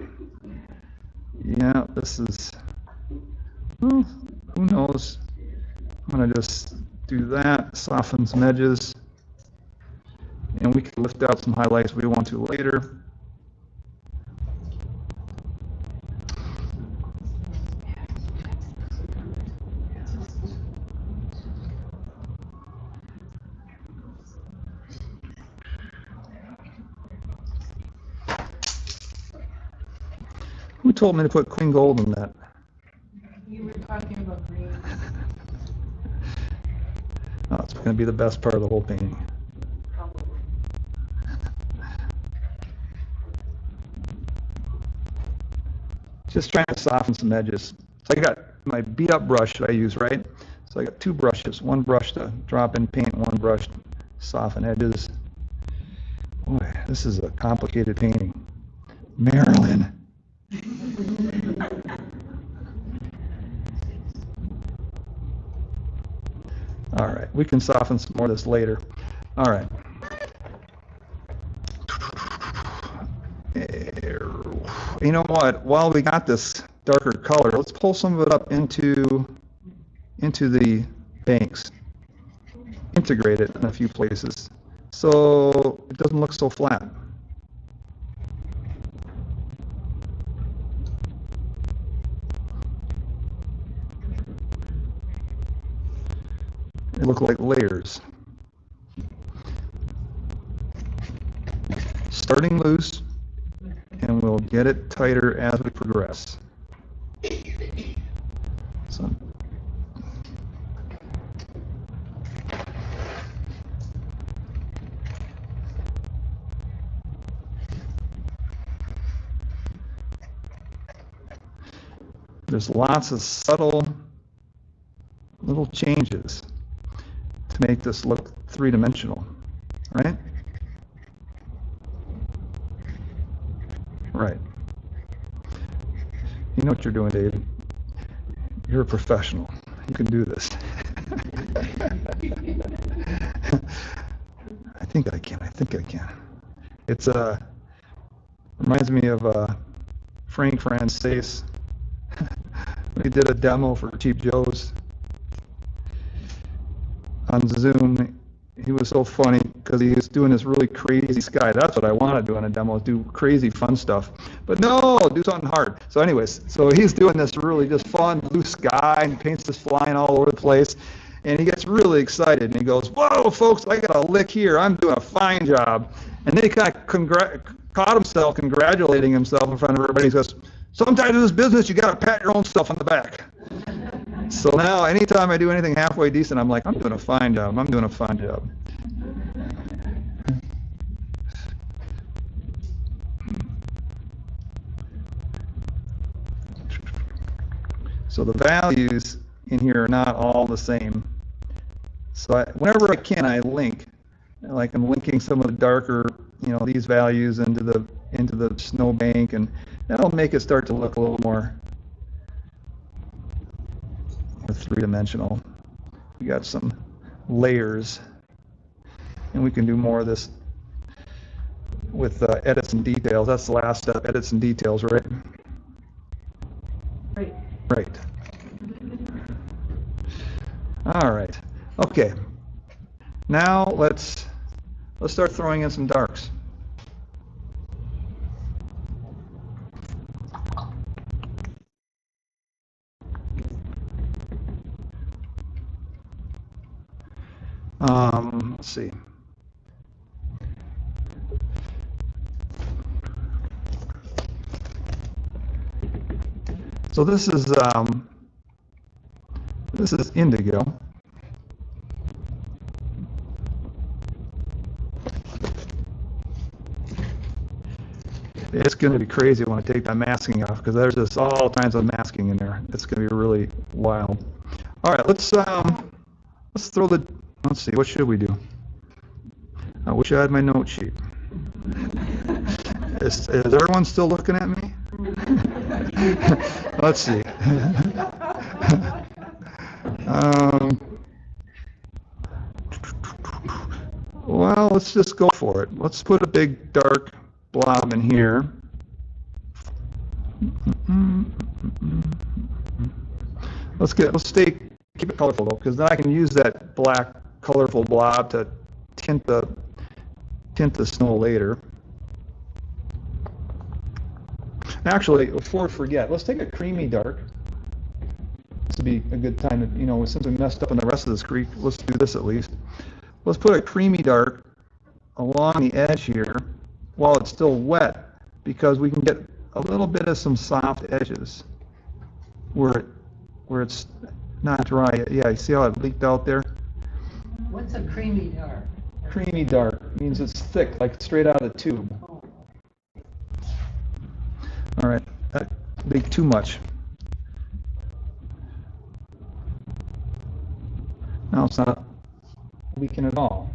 Yeah, this is. Well, who knows? I'm gonna just do that. Soften some edges. and we can lift out some highlights if we want to later. Who told me to put queen gold in that? You were talking about green. Oh, it's going to be the best part of the whole painting. Just trying to soften some edges. So I got my beat up brush that I use, right? So I got two brushes, one brush to drop in paint, one brush to soften edges. Boy, this is a complicated painting. Marilyn. All right, we can soften some more of this later. All right. You know what? While we got this darker color, let's pull some of it up into the banks. Integrate it in a few places so it doesn't look so flat. They look like layers. Starting loose, and we'll get it tighter as we progress. So, there's lots of subtle little changes to make this look three-dimensional, right? Right. You know what you're doing, David. You're a professional. You can do this. I think I can. I think I can. It's reminds me of Frank Francis. We did a demo for Cheap Joe's on Zoom. He was so funny because he was doing this really crazy sky. That's what I want to do in a demo, do crazy fun stuff. But no, do something hard. So anyways, so he's doing this really just fun blue sky and paints this flying all over the place. And he gets really excited and he goes, "Whoa, folks, I got a lick here. I'm doing a fine job." And then he kind of caught himself congratulating himself in front of everybody. He goes, "Sometimes in this business, you got to pat your own stuff on the back." So now, anytime I do anything halfway decent, I'm like, I'm doing a fine job. I'm doing a fine job. So the values in here are not all the same. So whenever I can, I link. Like I'm linking some of the darker, these values into the snowbank, and that'll make it start to look a little more three-dimensional. We got some layers, and we can do more of this with edits and details. That's the last step, edits and details, right? Right. Right. All right. Okay. Now let's start throwing in some darks. Let's see. So this is indigo. It's going to be crazy when I take that masking off because there's just all kinds of masking in there. It's going to be really wild. All right, let's throw the. Let's see, what should we do? I wish I had my note sheet. Is everyone still looking at me? Let's see. Well, let's just go for it. Let's put a big dark blob in here. Keep it colorful though, because then I can use that black colorful blob to tint the tint the snow later. Actually, before I forget, let's take a creamy dark. This would be a good time to, you know, since we messed up on the rest of this creek, let's do this at least. Let's put a creamy dark along the edge here while it's still wet, because we can get a little bit of some soft edges where it's not dry yet. Yeah, you see how it leaked out there? What's a creamy dark? Creamy dark means it's thick, like straight out of the tube. All right, that leaked too much. Now it's not leaking at all.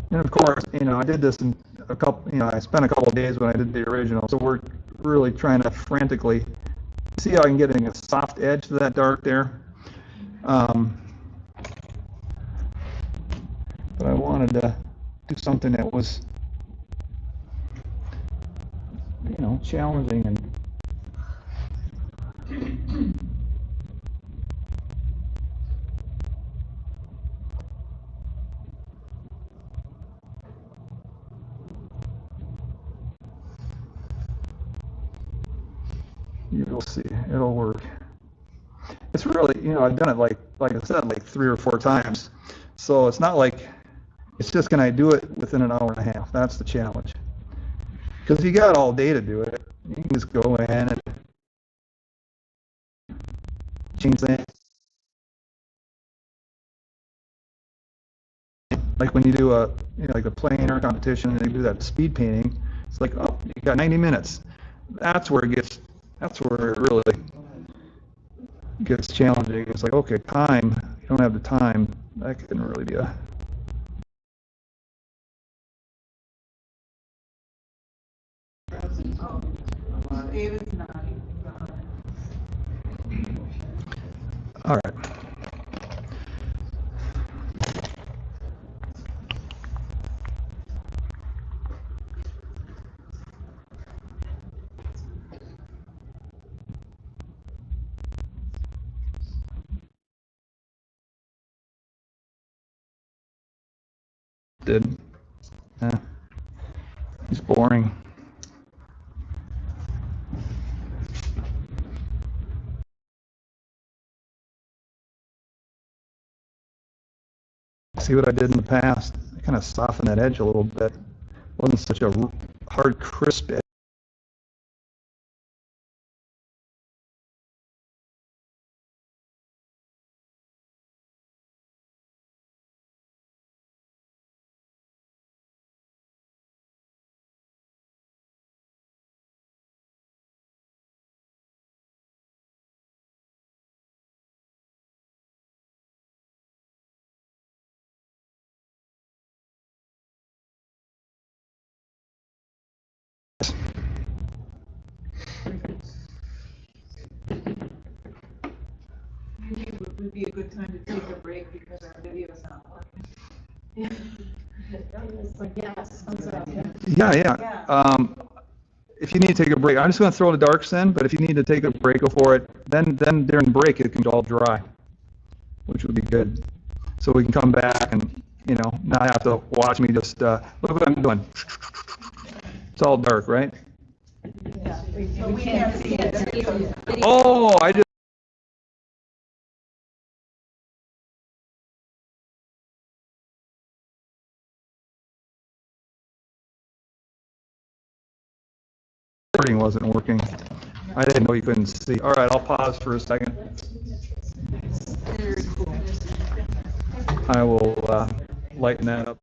And of course, you know, I did this in a couple, you know, I spent a couple of days when I did the original, so we're really trying to frantically see how I can get a soft edge to that dark there. But I wanted to do something that was, you know, challenging and you'll see, it'll work. It's really, you know, I've done it like I said, like 3 or 4 times. So it's not like, it's just, can I do it within an hour and a half? That's the challenge. Because you got all day to do it. You can just go in and change things. Like when you do a, you know, like a plein air competition and you do that speed painting, it's like, oh, you got 90 minutes. That's where it really gets challenging. It's like, okay, time, you don't have the time. That can really be a... David's nodding. All right. Did. It's boring. See what I did in the past? I kind of softened that edge a little bit. It wasn't such a hard, crisp edge. Maybe it would be a good time to take a break because our video's not working. Yeah. If you need to take a break, I'm just going to throw the darks in, but if you need to take a break before it, then during the break it can all dry, which would be good. So we can come back and, you know, not have to watch me just, look what I'm doing. It's all dark, right? Yeah, we can't see it. Oh, I just recording wasn't working. I didn't know you couldn't see. All right, I'll pause for a second. Very cool. I will lighten that up.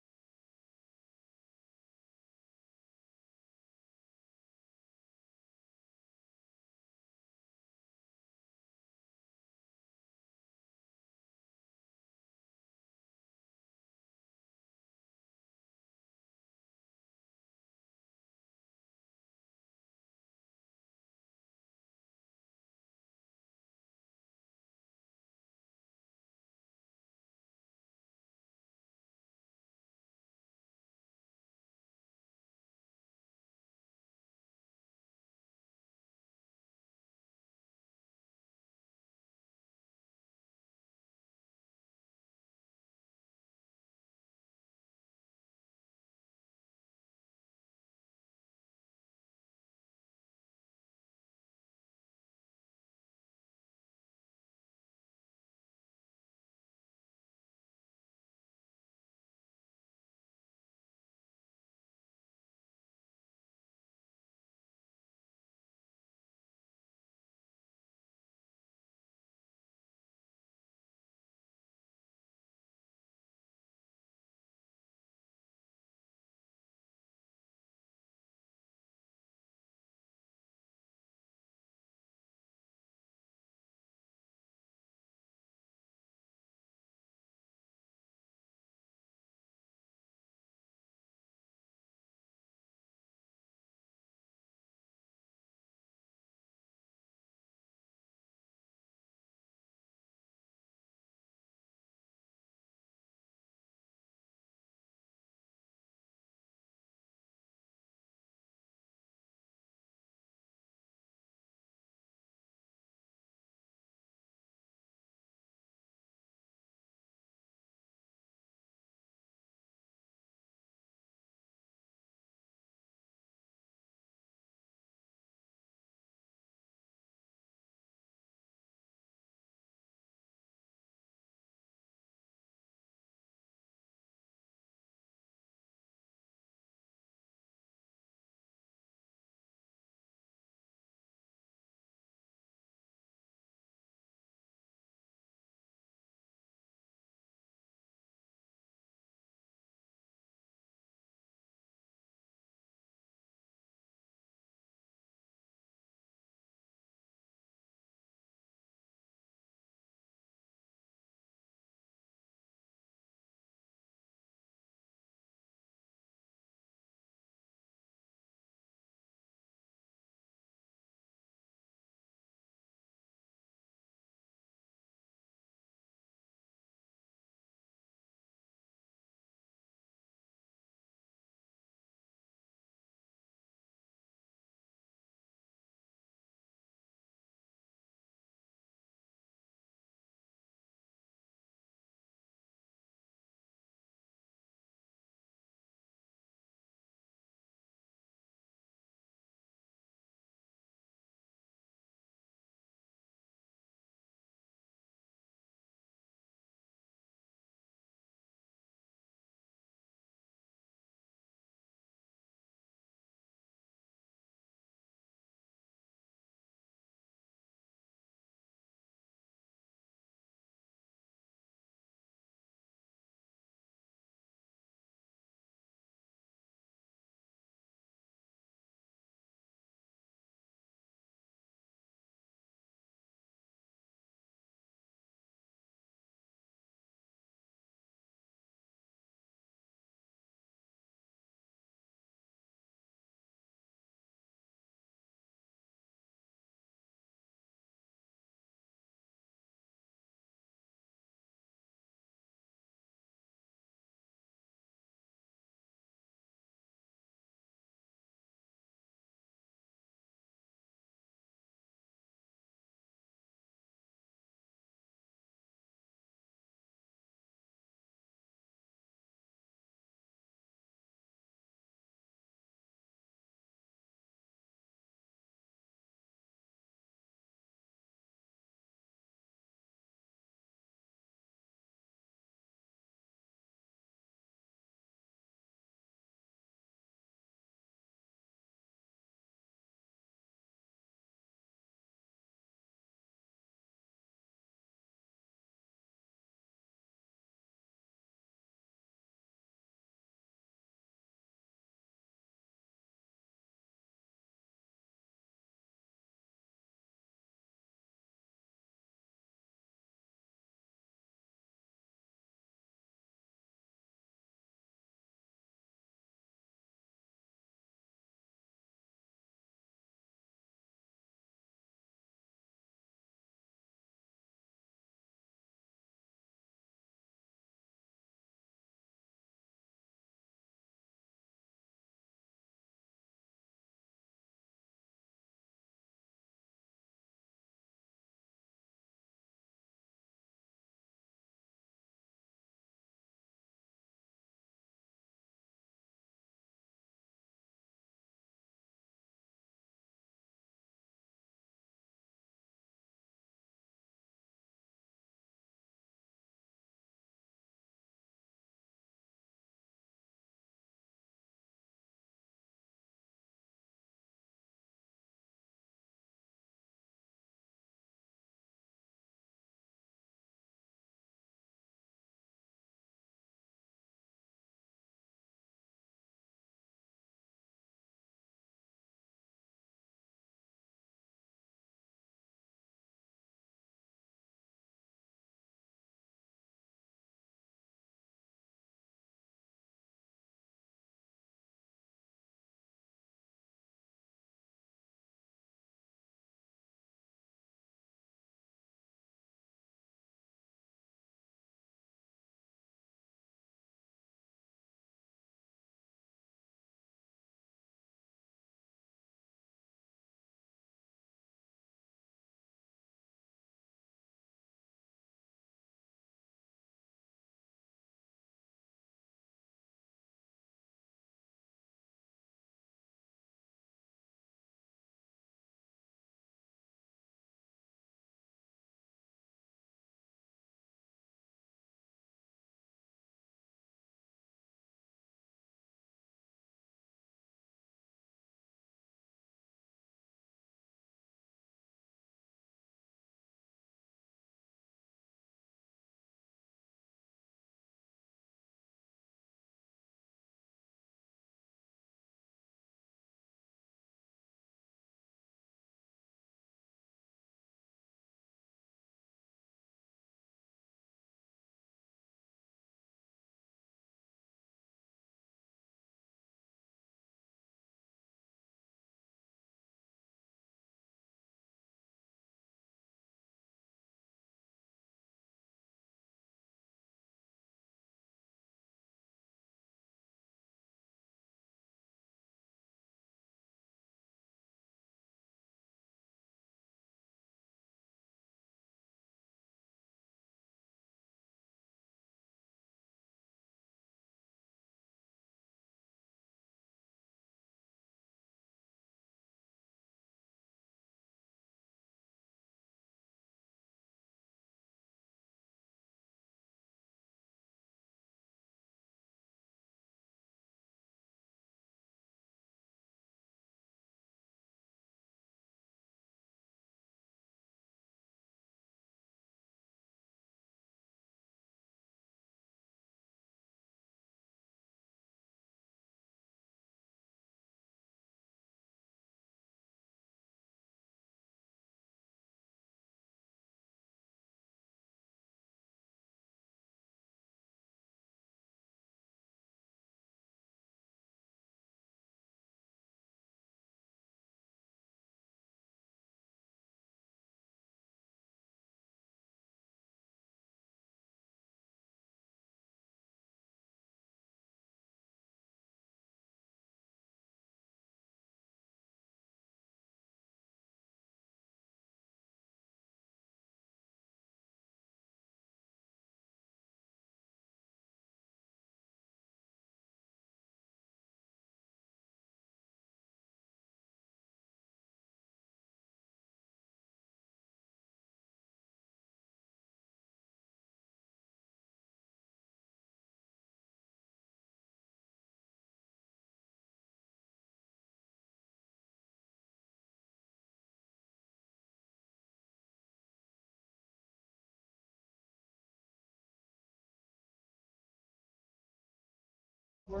So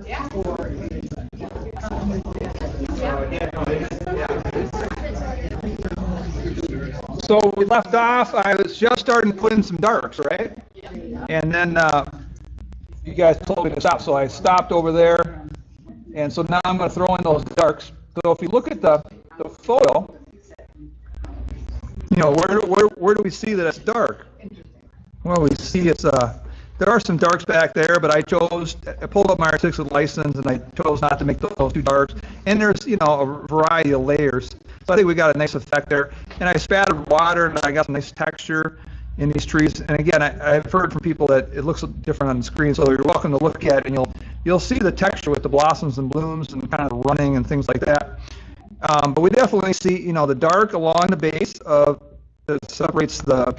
we left off, I was just starting to put in some darks, right? And then you guys told me to stop, so I stopped over there. And so now I'm going to throw in those darks. So if you look at the photo, you know, where do we see that it's dark? Well, we see it's there are some darks back there, but I pulled up my artistic license and I chose not to make those two darks. And there's, you know, a variety of layers. So I think we got a nice effect there. And I spattered water and I got some nice texture in these trees. And again, I've heard from people that it looks different on the screen, so you're welcome to look at it and you'll see the texture with the blossoms and blooms and kind of running and things like that. But we definitely see, you know, the dark along the base that separates the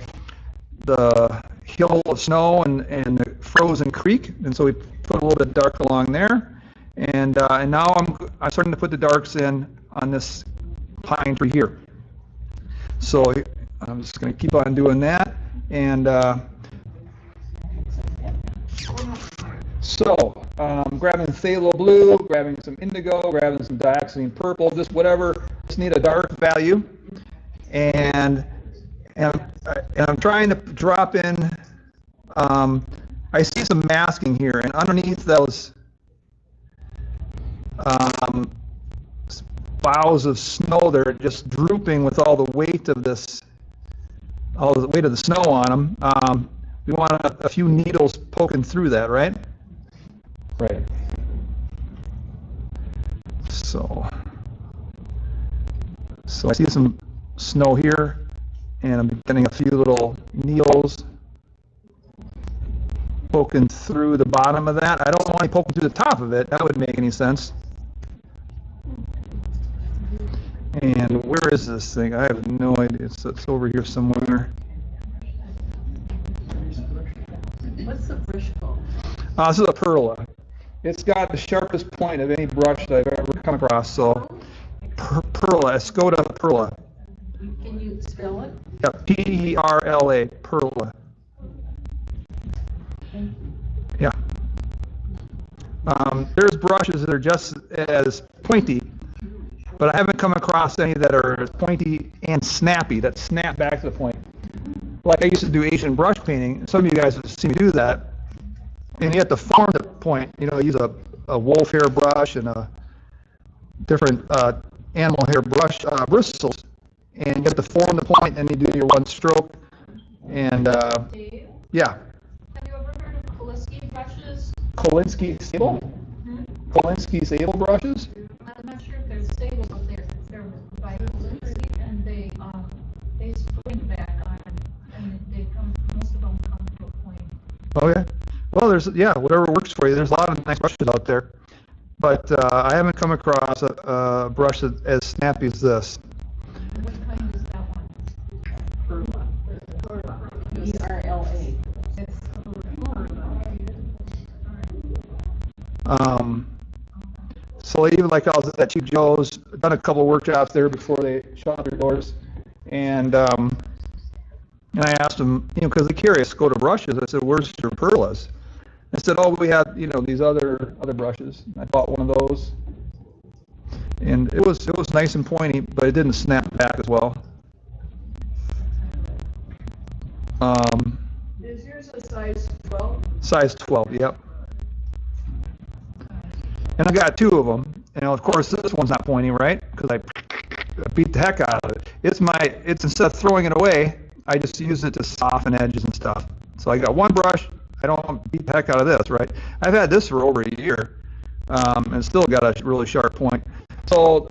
hill of snow and the frozen creek, and so we put a little bit of dark along there, and now I'm starting to put the darks in on this pine tree here. So I'm just going to keep on doing that, and grabbing phthalo blue, grabbing some indigo, grabbing some dioxazine purple, just whatever. Just need a dark value, and I'm trying to drop in. I see some masking here, and underneath those boughs of snow, they're just drooping with all the weight of the snow on them. We want a few needles poking through that, right? Right. So I see some snow here, and I'm getting a few little needles poking through the bottom of that. I don't want any poking through the top of it. That wouldn't make any sense. And where is this thing? I have no idea. It's over here somewhere. What's the brush called? This is a perla. It's got the sharpest point of any brush that I've ever come across. So, perla, Skoda perla. Can you spell it? Yeah, P-E-R-L-A, perla. Yeah. There's brushes that are just as pointy, but I haven't come across any that are as pointy and snappy, that snap back to the point. Like I used to do Asian brush painting. Some of you guys have seen me do that. And you have to form the point. You know, use a wolf hair brush and a different animal hair brush bristles. And you have to form the point, and you do your one stroke. And Dave, yeah. have you ever heard of Kolinsky brushes? Kolinsky sable? Kolinsky sable brushes? I'm not sure if they're stable, but they're by Kolinsky, and they spring back on, and they come. Most of them come to a point. Okay. Well, whatever works for you. There's a lot of nice brushes out there, but I haven't come across a brush as snappy as this. What kind is that one? Perla. E-R-L-A. It's So even like I was at Chief Joe's, done a couple of workshops there before they shut their doors, and I asked them, you know, because they're curious, go to brushes. I said, "Where's your perlas?" I said, "Oh, we have, you know, these other brushes." I bought one of those, and it was nice and pointy, but it didn't snap back as well. Is yours a size 12? Size 12, yep. And I got two of them. And of course, this one's not pointy, right? Because I beat the heck out of it. It's instead of throwing it away, I just use it to soften edges and stuff. So I got one brush. I don't beat the heck out of this, right? I've had this for over a year, and still got a really sharp point. So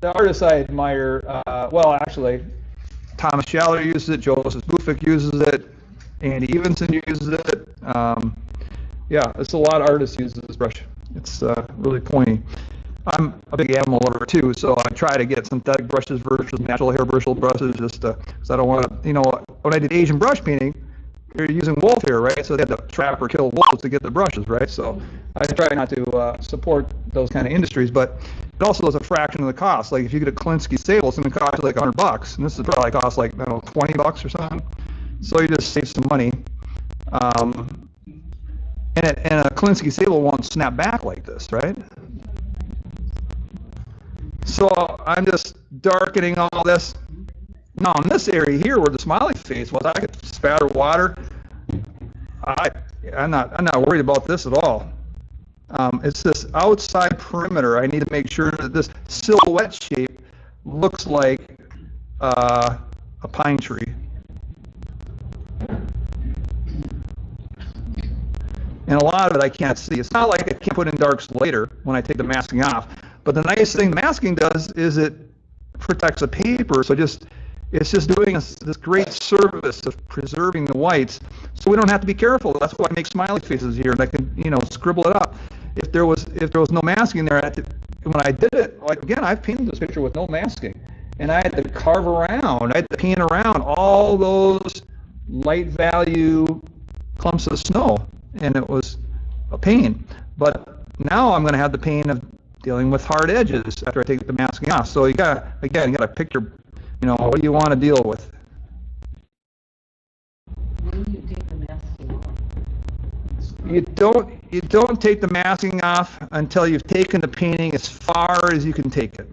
the artists I admire, well, actually, Thomas Schaller uses it, Joseph Bufik uses it, Andy Evenson uses it. Yeah, it's a lot of artists use this brush. It's really pointy. I'm a big animal lover too, so I try to get synthetic brushes versus natural hair bristle brushes, just because I don't want to, you know, when I did Asian brush painting, you're using wolf hair, right? So they had to trap or kill wolves to get the brushes, right? So I try not to support those kind of industries, but it also is a fraction of the cost. Like if you get a Kolinsky sable, it's going to cost you like $100, and this is probably cost like, I don't know, $20 or something. So you just save some money. And a Klinsky sable won't snap back like this, right? So I'm just darkening all this. Now in this area here where the smiley face was, I could spatter water. I'm not worried about this at all. It's this outside perimeter. I need to make sure that this silhouette shape looks like a pine tree. And a lot of it I can't see. It's not like I can't put in darks later when I take the masking off. But the nice thing masking does is it protects the paper. So it's just doing this great service of preserving the whites. So we don't have to be careful. That's why I make smiley faces here, and I can, scribble it up. If there was no masking there, when I did it, like again, I've painted this picture with no masking, and I had to carve around. I had to paint around all those light value clumps of snow, and it was a pain. But now I'm going to have the pain of dealing with hard edges after I take the masking off. So you got to pick your, what do you want to deal with? When do you take the masking off? You don't take the masking off until you've taken the painting as far as you can take it.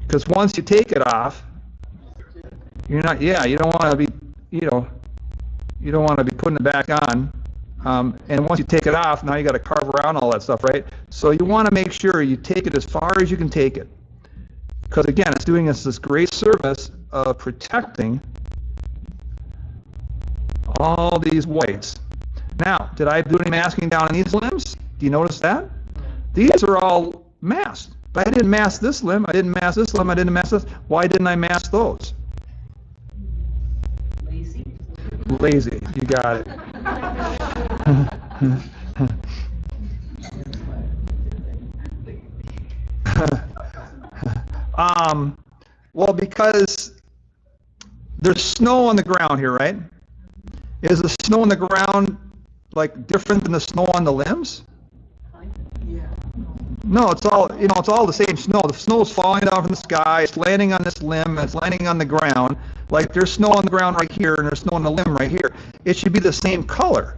Because once you take it off, you don't want to be, you don't want to be putting it back on. And once you take it off, now you got to carve around all that stuff, right? So you want to make sure you take it as far as you can take it. Because again, it's doing us this great service of protecting all these whites. Now, did I do any masking down in these limbs? Do you notice that? These are all masked. But I didn't mask this limb, I didn't mask this limb, I didn't mask this. Why didn't I mask those? Lazy? Lazy, you got it. Well, because there's snow on the ground here, right? Is the snow on the ground like different than the snow on the limbs? Yeah. No, it's all the same snow. The snow is falling down from the sky. It's landing on this limb. And it's landing on the ground. Like there's snow on the ground right here, and there's snow on the limb right here. It should be the same color.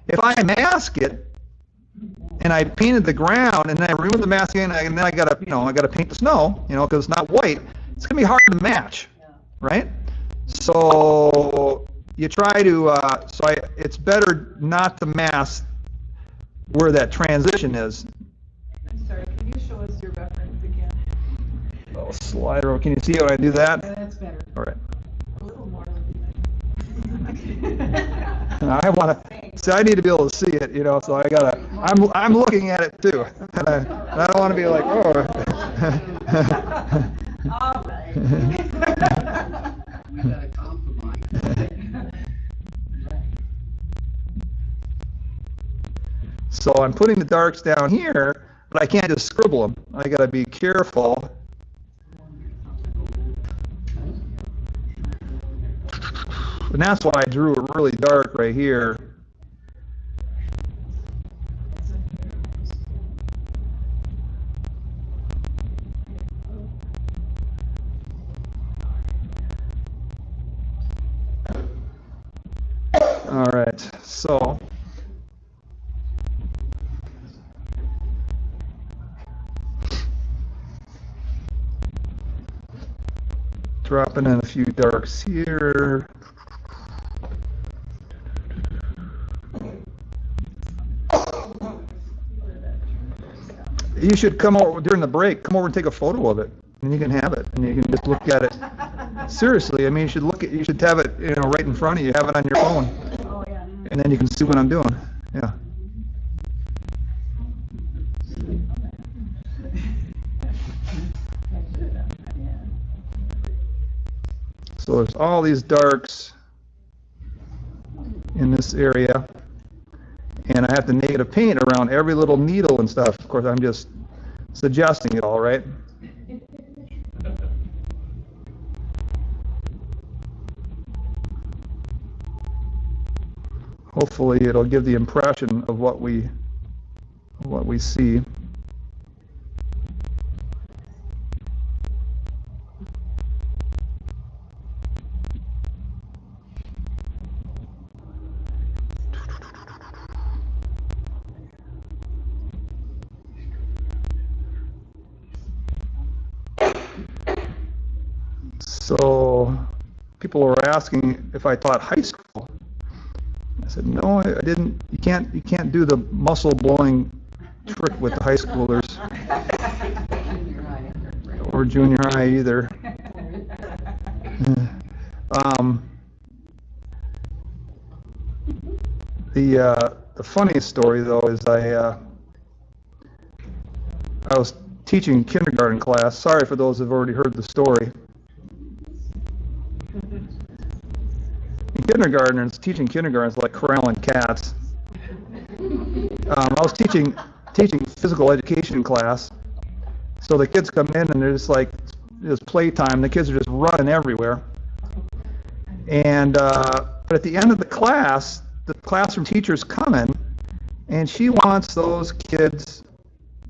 If I mask it, and I painted the ground, and then I remove the masking, and then I gotta paint the snow, because it's not white. It's gonna be hard to match, right? So you try to. It's better not to mask where that transition is. I'm sorry, can you show us your reference again? Oh, slider. Can you see how I do that? Yeah, that's better. All right. A little more. I want to see. I need to be able to see it, So I gotta. I'm looking at it too, and I don't want to be like, oh. All right. We gotta compromise. So I'm putting the darks down here, but I can't just scribble them. I gotta be careful. And that's why I drew it really dark right here. All right, so dropping in a few darks here. You should come over during the break. Come over and take a photo of it, and you can have it, and you can just look at it. Seriously, I mean, you should have it, right in front of you. Have it on your phone, and then you can see what I'm doing. Yeah. So there's all these darks in this area, and I have to negative paint around every little needle and stuff. Of course, I'm just suggesting it all, right? Hopefully, it'll give the impression of what we see. So people were asking if I taught high school. I said, no, I didn't. You can't do the muscle blowing trick with the high schoolers or junior high either. The funniest story though is I was teaching kindergarten class. Sorry for those who've already heard the story. Kindergartners, teaching kindergarten is like corralling cats. I was teaching physical education class, so the kids come in and they're just like, it's playtime. The kids are just running everywhere. And but at the end of the classroom teacher's coming, and she wants those kids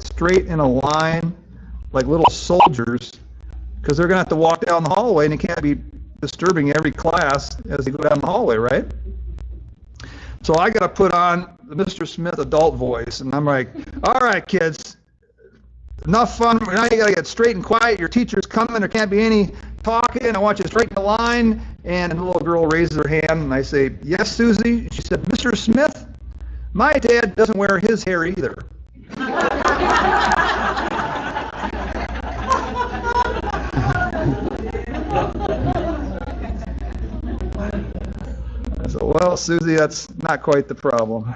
straight in a line, like little soldiers, because they're going to have to walk down the hallway, and it can't be disturbing every class as they go down the hallway, right? So I got to put on the Mr. Smith adult voice, and I'm like, all right, kids, enough fun. Now you got to get straight and quiet. Your teacher's coming. There can't be any talking. I want you straight in the line. And the little girl raises her hand, and I say, yes, Susie? She said, Mr. Smith, my dad doesn't wear his hair either. I said, well, Susie, that's not quite the problem.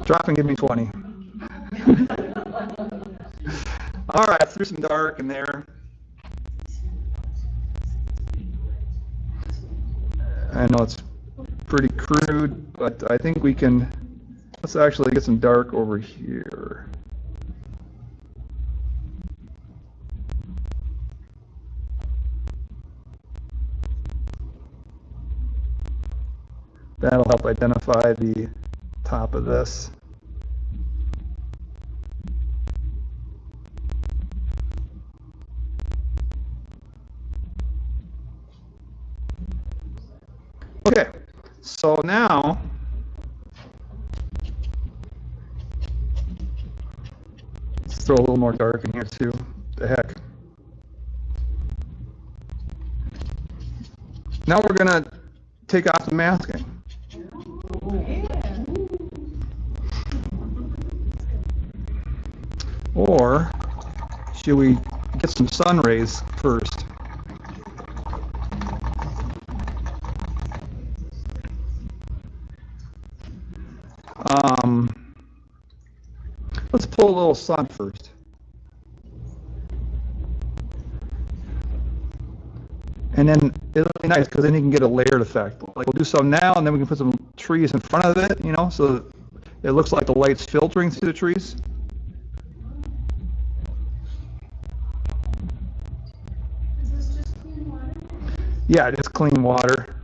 Drop and give me 20. All right, I threw some dark in there. I know it's pretty crude, but I think we can, let's actually get some dark over here. That'll help identify the top of this. Okay, so now let's throw a little more dark in here too. The heck. Now we're going to take off the masking. Or should we get some sun rays first? Let's pull a little sun first. And then it'll be nice because then you can get a layered effect. Like we'll do some now, and then we can put some trees in front of it, you know, so it looks like the light's filtering through the trees. Is this just clean water? Yeah, it is clean water.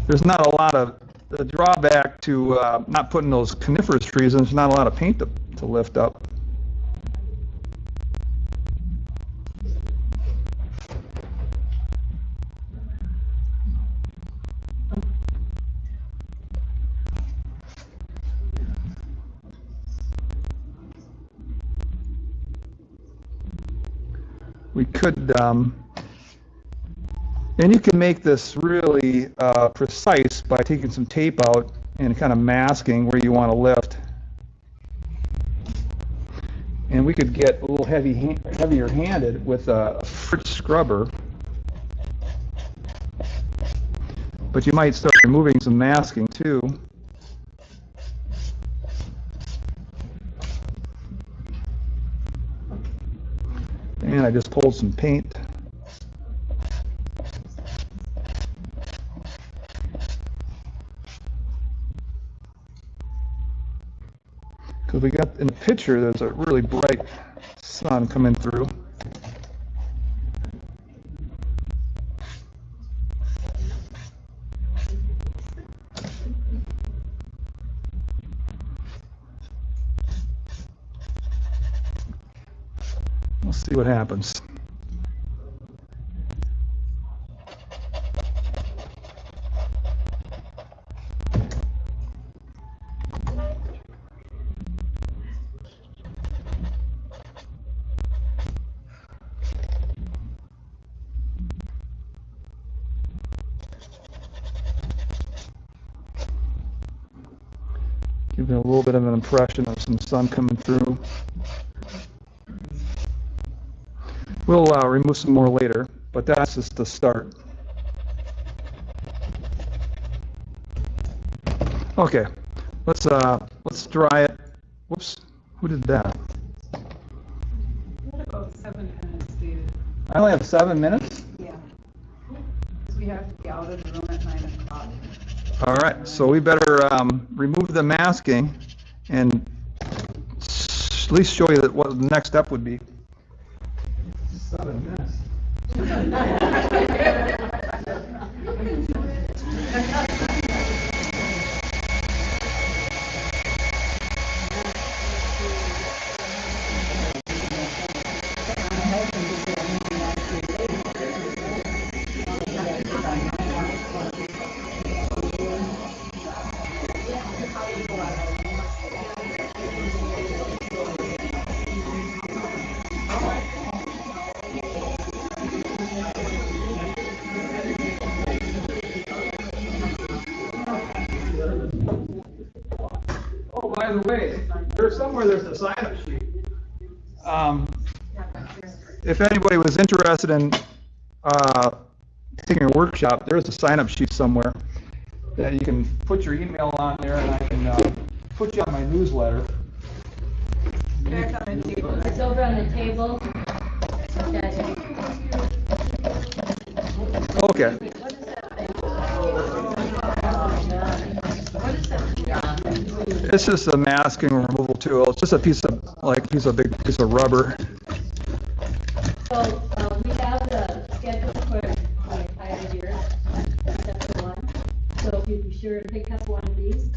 There's not a lot of, the drawback to not putting those coniferous trees in, there's not a lot of paint to lift up. We could, and you can make this really precise by taking some tape out and kind of masking where you want to lift. And we could get a little heavier handed with a fridge scrubber. But you might start removing some masking too. And I just pulled some paint. Because we got in the picture, there's a really bright sun coming through. We'll see what happens. Give it a little bit of an impression of some sun coming through. We'll remove some more later, but that's just the start. Okay, let's dry it. Whoops, who did that? What about 7 minutes, David? I only have 7 minutes? Yeah. Because we have to be out of the room at 9 o'clock. All right, so we better remove the masking and at least show you what the next step would be. 7 minutes. Oh, by the way, there's a sign-up sheet. If anybody was interested in taking a workshop, there's a sign-up sheet somewhere that you can put your email on there, and I can put you on my newsletter. Back on the table. It's over on the table. Okay. It's just a masking removal tool. It's just a piece of big piece of rubber. So we have the schedule for the entire year, except for one. So if you'd be sure to pick up one of these.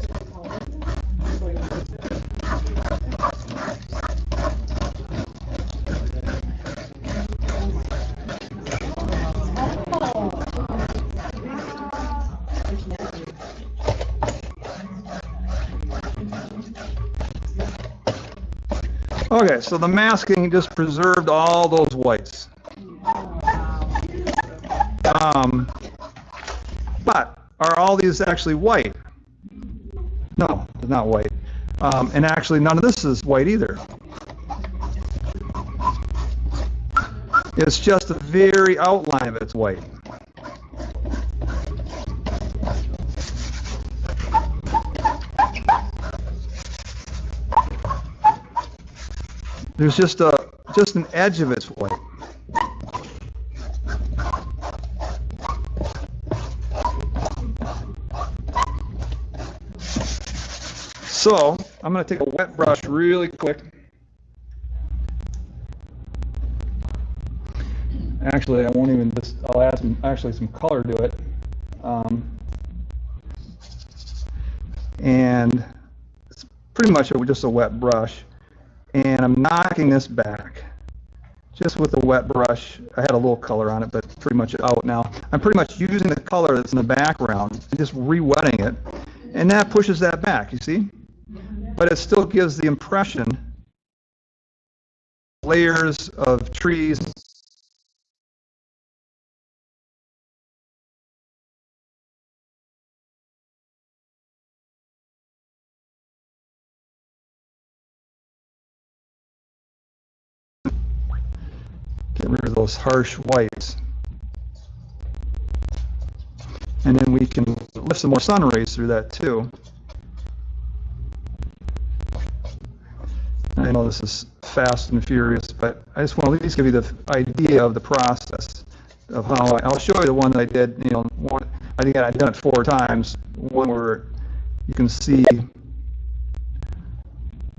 Okay, so the masking just preserved all those whites. But are all these actually white? No, it's not white. And actually none of this is white either. It's just the very outline of it's white. There's just an edge of it's white. So I'm going to take a wet brush really quick. Actually, I won't even just. I'll add some color to it, and it's pretty much just a wet brush. And I'm knocking this back just with a wet brush. I had a little color on it, but pretty much out now. I'm pretty much using the color that's in the background and just re-wetting it, and that pushes that back, you see? But it still gives the impression layers of trees. Get rid of those harsh whites. And then we can lift some more sun rays through that too. I know this is fast and furious, but I just want to at least give you the idea of the process of how I'll show you the one that I did. I think I've done it 4 times. One where you can see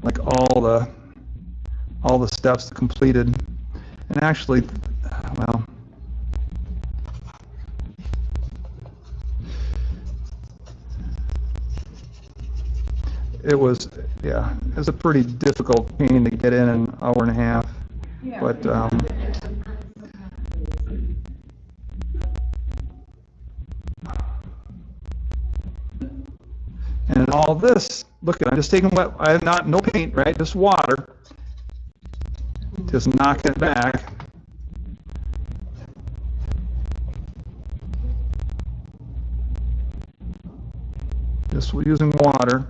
like all the steps completed. And actually, well, it was a pretty difficult painting to get in an hour and a half. Yeah. But and all this, look at it, I'm just taking wet, I have no paint, right? Just water. Just knock it back. Just using water.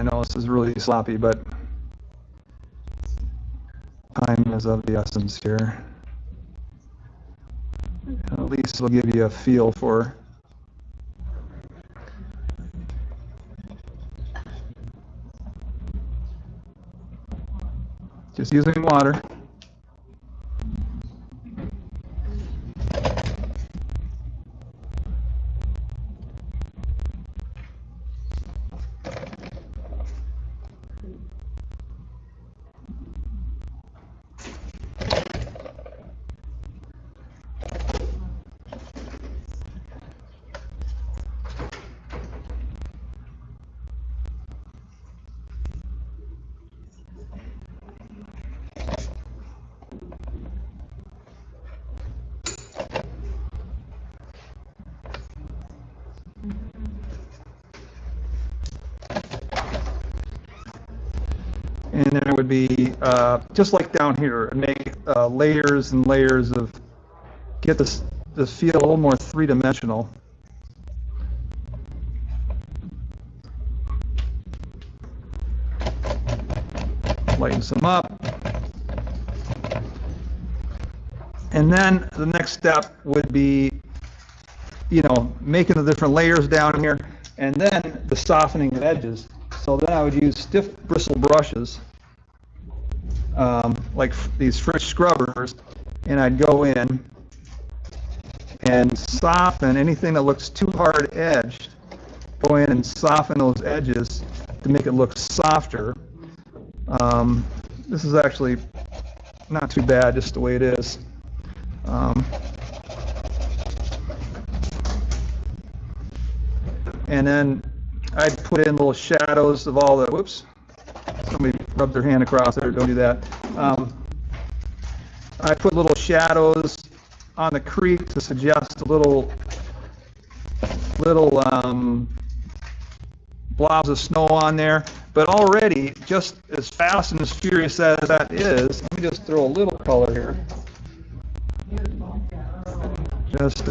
I know this is really sloppy, but time is of the essence here. At least it'll give you a feel for just using water. And there would be, just like down here, make layers and layers of, get this feel a little more three-dimensional. Lighten some up. And then the next step would be, you know, making the different layers down here, and then the softening of edges. So then I would use stiff bristle brushes, like these French scrubbers, and I'd go in and soften anything that looks too hard edged. Go in and soften those edges to make it look softer. This is actually not too bad, just the way it is. And then I'd put in little shadows of all the, whoops, somebody rubbed their hand across there, don't do that. I put little shadows on the creek to suggest a little blobs of snow on there. But already, just as fast and as furious as that is, let me just throw a little color here. Just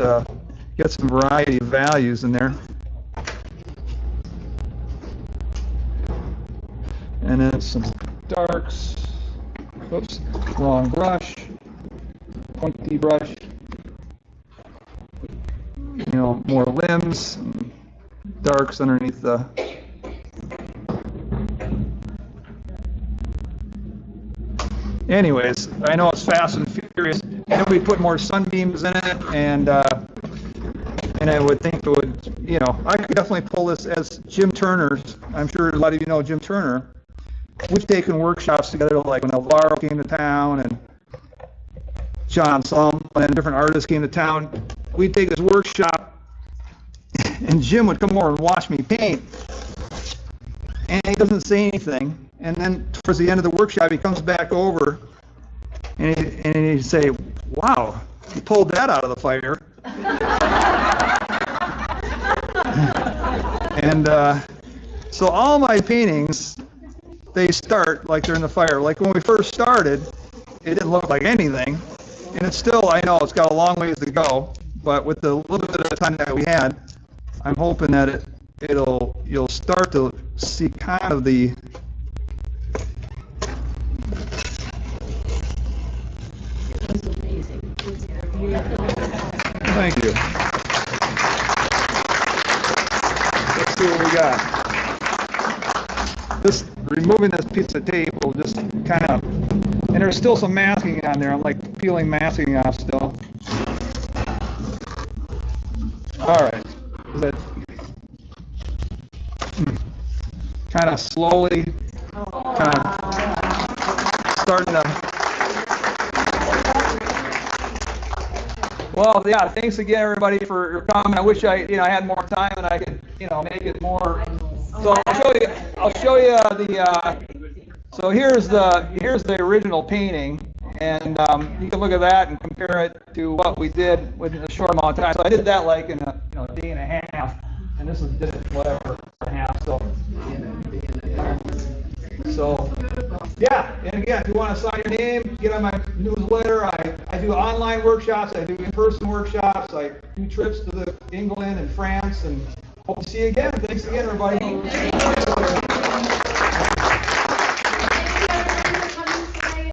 get some variety of values in there. And then some darks. Oops, wrong brush. Pointy brush. You know, more limbs, darks underneath the. Anyways, I know it's fast and furious. And we put more sunbeams in it, and I would think it would, you know, I could definitely pull this as Jim Turner's. I'm sure a lot of you know Jim Turner. We've taken workshops together, like when Alvaro came to town and John Solomon and different artists came to town. We'd take this workshop, and Jim would come over and watch me paint, and he doesn't say anything. And then towards the end of the workshop, he comes back over, and he'd say, "Wow, you pulled that out of the fire." And so all my paintings, they start like they're in the fire. Like when we first started, it didn't look like anything, and it's still, I know it's got a long ways to go, but with the little bit of time that we had, I'm hoping that you'll start to see kind of the Thank you. Let's see what we got. Removing this piece of tape will just kind of, and there's still some masking on there. I'm like peeling masking off still. All right. Kind of slowly, kind of starting to. Well, yeah, thanks again, everybody, for coming. I wish I had more time and I could, make it more. So I'll show you the. So here's the original painting, and you can look at that and compare it to what we did within a short amount of time. So I did that like in a day and a half, and this did it whatever and a half. So yeah, and again, if you want to sign your name, get on my newsletter. I do online workshops, I do in-person workshops, I do trips to England and France and Hope to see you again. Thanks again, everybody.